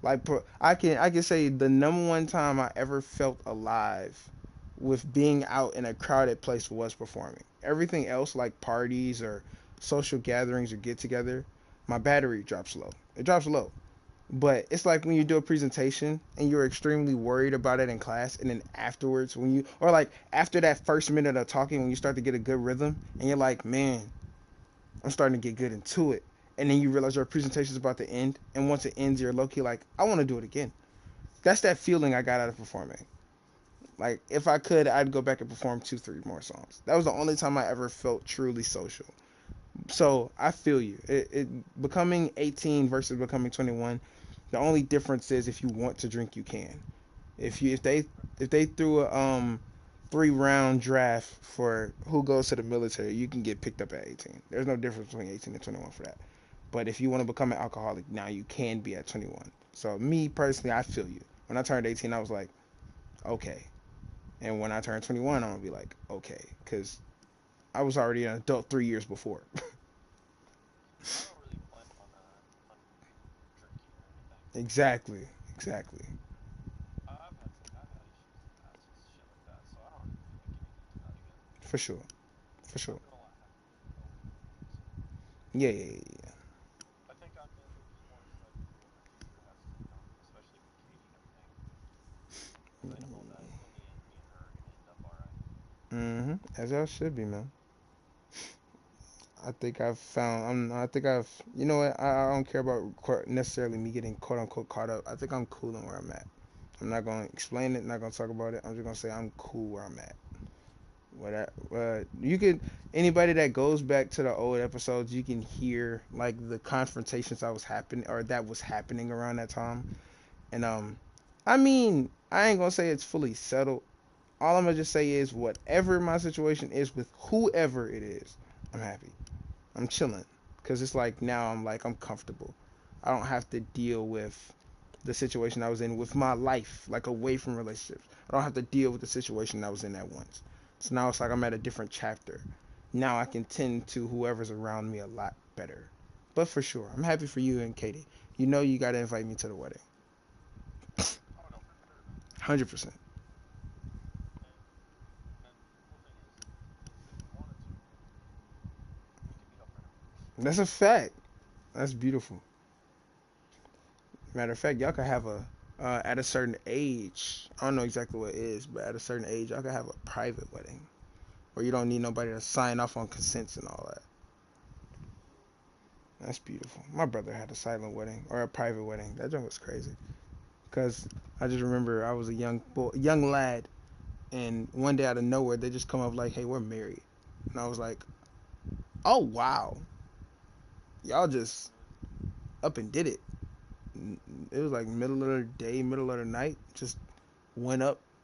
Speaker 2: Like I can say the number one time I ever felt alive with being out in a crowded place was performing. Everything else like parties or social gatherings or get together, my battery drops low. It drops low. But it's like when you do a presentation and you're extremely worried about it in class, and then afterwards, or like after that first minute of talking, when you start to get a good rhythm, and you're like, man, I'm starting to get good into it. And then you realize your presentation is about to end, and once it ends, you're low key like, I want to do it again. That's that feeling I got out of performing. Like, if I could, I'd go back and perform 2, 3 more songs. That was the only time I ever felt truly social. So I feel you. Becoming 18 versus becoming 21. The only difference is if you want to drink, you can. If they threw a 3-round draft for who goes to the military, you can get picked up at 18. There's no difference between 18 and 21 for that. But if you want to become an alcoholic, now you can be at 21. So me personally, I feel you. When I turned 18, I was like, okay. And when I turn 21, I'm gonna be like, okay, because I was already an adult 3 years before.
Speaker 1: I don't really plan on drinking or anything.
Speaker 2: Exactly, exactly.
Speaker 1: I've had issues in the past with shit like that, so I don't really feel like getting into that again.
Speaker 2: For sure, for
Speaker 1: I'm
Speaker 2: sure.
Speaker 1: gonna let happen over, so.
Speaker 2: Yeah, yeah, yeah.
Speaker 1: I think I'm gonna be more excited for what the future has to come, especially with Katie and everything, because I know that me and her are gonna end up all right.
Speaker 2: Mm-hmm. As I should be, man. I think I've found. I think I've. You know what? I don't care about necessarily me getting quote unquote caught up. I think I'm cool in where I'm at. I'm not gonna explain it. Not gonna talk about it. I'm just gonna say I'm cool where I'm at. What you could anybody that goes back to the old episodes, you can hear like the confrontations that was happening around that time. And I mean, I ain't gonna say it's fully settled. All I'm gonna just say is whatever my situation is with whoever it is, I'm happy. I'm chilling because it's like now I'm comfortable. I don't have to deal with the situation I was in with my life, like away from relationships. I don't have to deal with the situation I was in at once. So now it's like I'm at a different chapter. Now I can tend to whoever's around me a lot better. But for sure, I'm happy for you and Katie. You know you gotta invite me to the wedding.
Speaker 1: Oh no, for sure, man.
Speaker 2: 100%.
Speaker 1: And the cool thing is if we wanted to, we could meet up for him.
Speaker 2: That's a fact. That's beautiful. Matter of fact, y'all could have at a certain age. I don't know exactly what it is, but at a certain age, y'all could have a private wedding where you don't need nobody to sign off on consents and all that. That's beautiful. My brother had a silent wedding or a private wedding. That joke was crazy. Cause I just remember I was a young lad, and one day out of nowhere they just come up like, "Hey, we're married," and I was like, "Oh wow, y'all just up and did it." It was like middle of the day, middle of the night. Just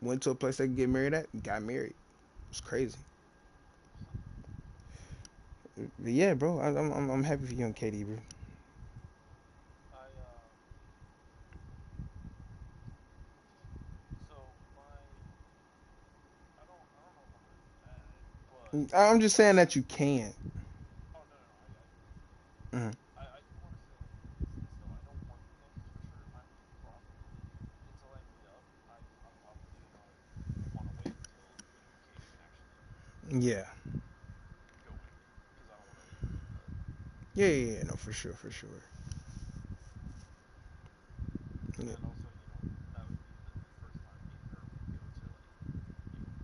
Speaker 2: went to a place they could get married at, and got married. It was crazy. But yeah, bro, I'm happy for you and Katie, bro.
Speaker 1: I so my I don't know if I'm ready for that, but
Speaker 2: I'm just saying that you can.
Speaker 1: oh no, I get it.
Speaker 2: Hmm.
Speaker 1: I do want to say this though. I know one thing for sure. Until I meet up, I'm probably gonna want to wait until Katie can actually
Speaker 2: Yeah.
Speaker 1: go with me because I don't want to leave her in the
Speaker 2: Yeah, yeah, yeah, no, for sure, for sure. Yeah.
Speaker 1: and also that would be the first time me and her would go to like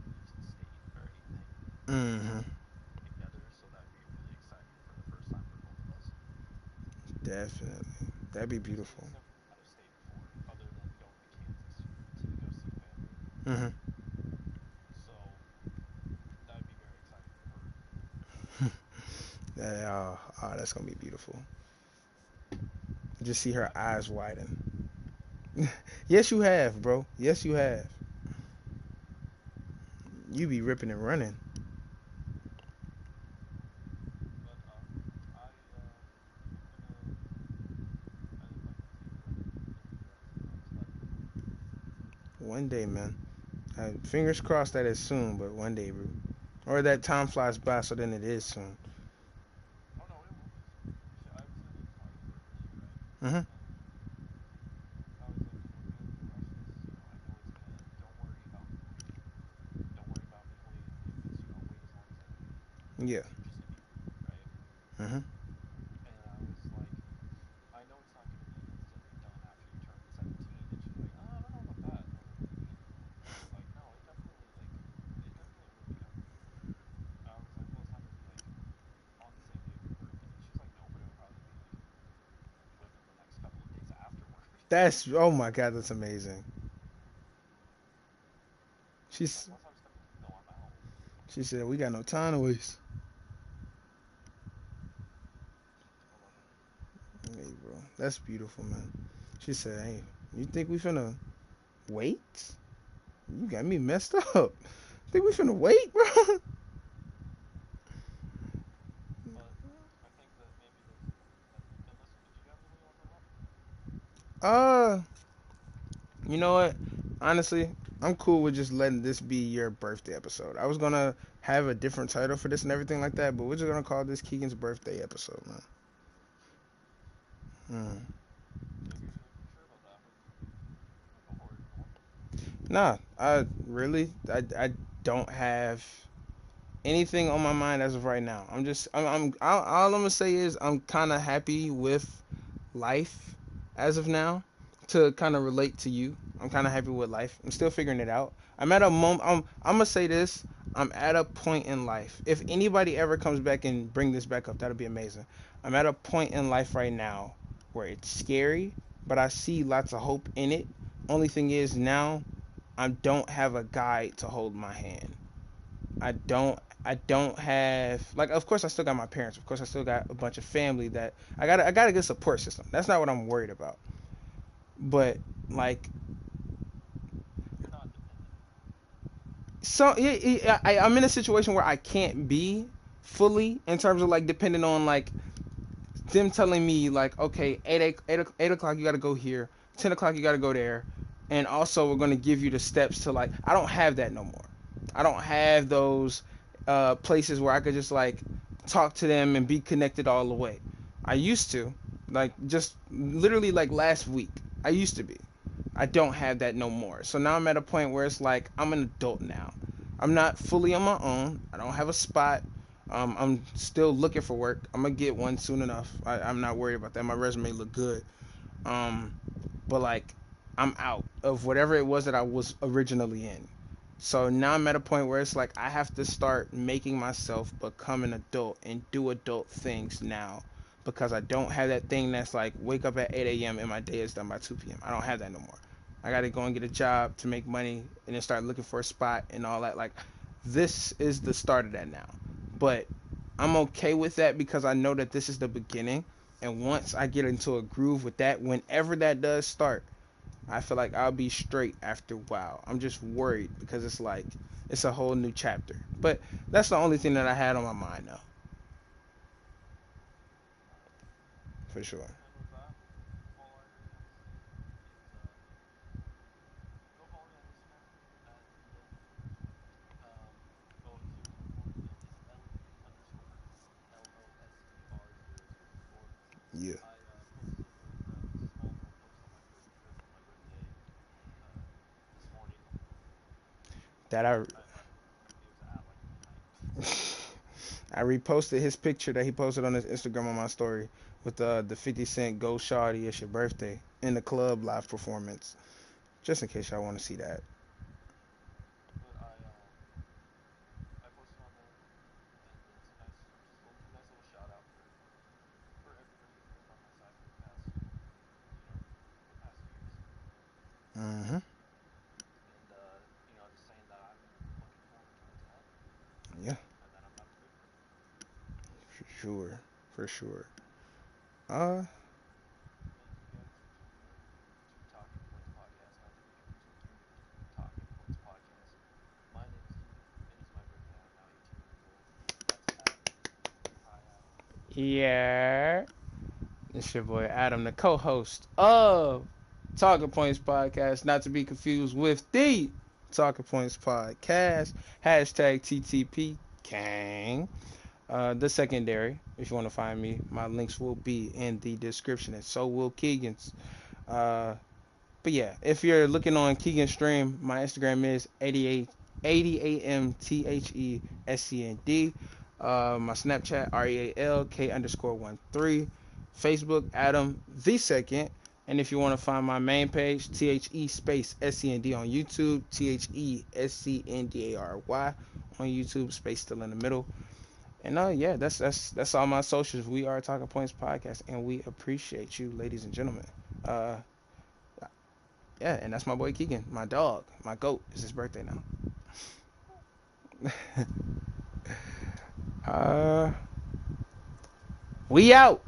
Speaker 1: leave the state or anything
Speaker 2: Hmm.
Speaker 1: together. So that'd be really exciting for the first time for both of us
Speaker 2: Definitely. That'd be beautiful.
Speaker 1: because we've never been out of state before, other than going to Kansas to go see family.
Speaker 2: Hmm.
Speaker 1: So that'd be very exciting for her.
Speaker 2: Yeah, oh, that's gonna be beautiful. Just see her
Speaker 1: Have you
Speaker 2: eyes
Speaker 1: been?
Speaker 2: widen. Yes, you have, bro. Yes, you have. You be ripping and running.
Speaker 1: But I'm gonna I'd invite you to your wedding in the U.S. to let me know.
Speaker 2: One day, man. Fingers crossed that it's soon, but one day, bro. Or that time flies by, so then it is soon.
Speaker 1: Oh no, it will be soon. I was gonna tell you earlier, right?
Speaker 2: Hmm.
Speaker 1: And I was like, if you have any questions, I can always hit up. Don't worry about me waiting. If it's wait as long as I need.
Speaker 2: Yeah.
Speaker 1: Just hit me up, right?
Speaker 2: Hmm.
Speaker 1: And I was like, I know it's not gonna be instantly done after you turn 17. And she's like, oh, I don't know about that. And I was like, what do you mean? I was like, no, it definitely will be after. I was like, well, it's not gonna be like on the same day of your birthday. And she's like, no, but it'll probably be like within the next couple of days afterward.
Speaker 2: Oh my god, that's amazing.
Speaker 1: I'm like,
Speaker 2: She's
Speaker 1: once I'm 17 though, I'm out.
Speaker 2: she said we got no time to waste.
Speaker 1: I love it.
Speaker 2: Hey, bro, that's beautiful, man. She said, hey, you think we finna wait? You got me messed up. Think we finna wait, bro?
Speaker 1: But I think that maybe unless did you have anything you want to talk about?
Speaker 2: Uh, you know what? Honestly, I'm cool with just letting this be your birthday episode. I was gonna have a different title for this and everything like that, but we're just gonna call this Keegan's birthday episode, man. Mm. Nah, I really, I don't have anything on my mind as of right now. All I'm gonna say is I'm kind of happy with life as of now. To kind of relate to you, I'm kind of happy with life. I'm still figuring it out. I'm at a moment. I'm gonna say this. I'm at a point in life. If anybody ever comes back and bring this back up, that'll be amazing. I'm at a point in life right now where it's scary, but I see lots of hope in it. Only thing is now I don't have a guide to hold my hand. I don't have, like, of course I still got my parents. Of course I still got a bunch of family that I got a good support system. That's not what I'm worried about. But like, so yeah, yeah, I'm in a situation where I can't be fully in terms of like depending on like them telling me like, okay, 8 o'clock you got to go here, 10 o'clock you got to go there, and also we're going to give you the steps to, like, I don't have that no more. I don't have those places where I could just like talk to them and be connected all the way. I used to, like, just literally like last week. I used to be. I don't have that no more. So now I'm at a point where it's like I'm an adult now. I'm not fully on my own. I don't have a spot. I'm still looking for work. I'm gonna get one soon enough. I'm not worried about that. My resume look good. Um, but like, I'm out of whatever it was that I was originally in. So now I'm at a point where it's like I have to start making myself become an adult and do adult things now, because I don't have that thing that's like wake up at 8 a.m. and my day is done by 2 p.m. I don't have that no more. I got to go and get a job to make money and then start looking for a spot and all that. Like, this is the start of that now. But I'm okay with that because I know that this is the beginning. And once I get into a groove with that, whenever that does start, I feel like I'll be straight after a while. I'm just worried because it's like it's a whole new chapter. But that's the only thing that I had on my mind though, for sure. Yeah. That I reposted his picture that he posted on his Instagram on my story with the 50 Cent Go Shawty It's Your Birthday in the club live performance. Just in case y'all want to see that. Mm-hmm. Yeah, for sure. For sure. Uh, yeah. It's your boy Adam, the co-host of Talking Points Podcast, not to be confused with the Talking Points Podcast. Hashtag TTP Kang. The secondary. If you want to find me, my links will be in the description, and so will Keegan's. Uh, but yeah, if you're looking on Keegan's stream, my Instagram is 88 AMTHESCND. My Snapchat REALK_13. Facebook Adam the second. And if you want to find my main page, THE space SCND on YouTube, THESCNDARY on YouTube, space still in the middle. And yeah, that's all my socials. We are Talking Points Podcast, and we appreciate you, ladies and gentlemen. Uh, yeah, and that's my boy Keegan, my dog, my goat. It's his birthday now. uh, we out.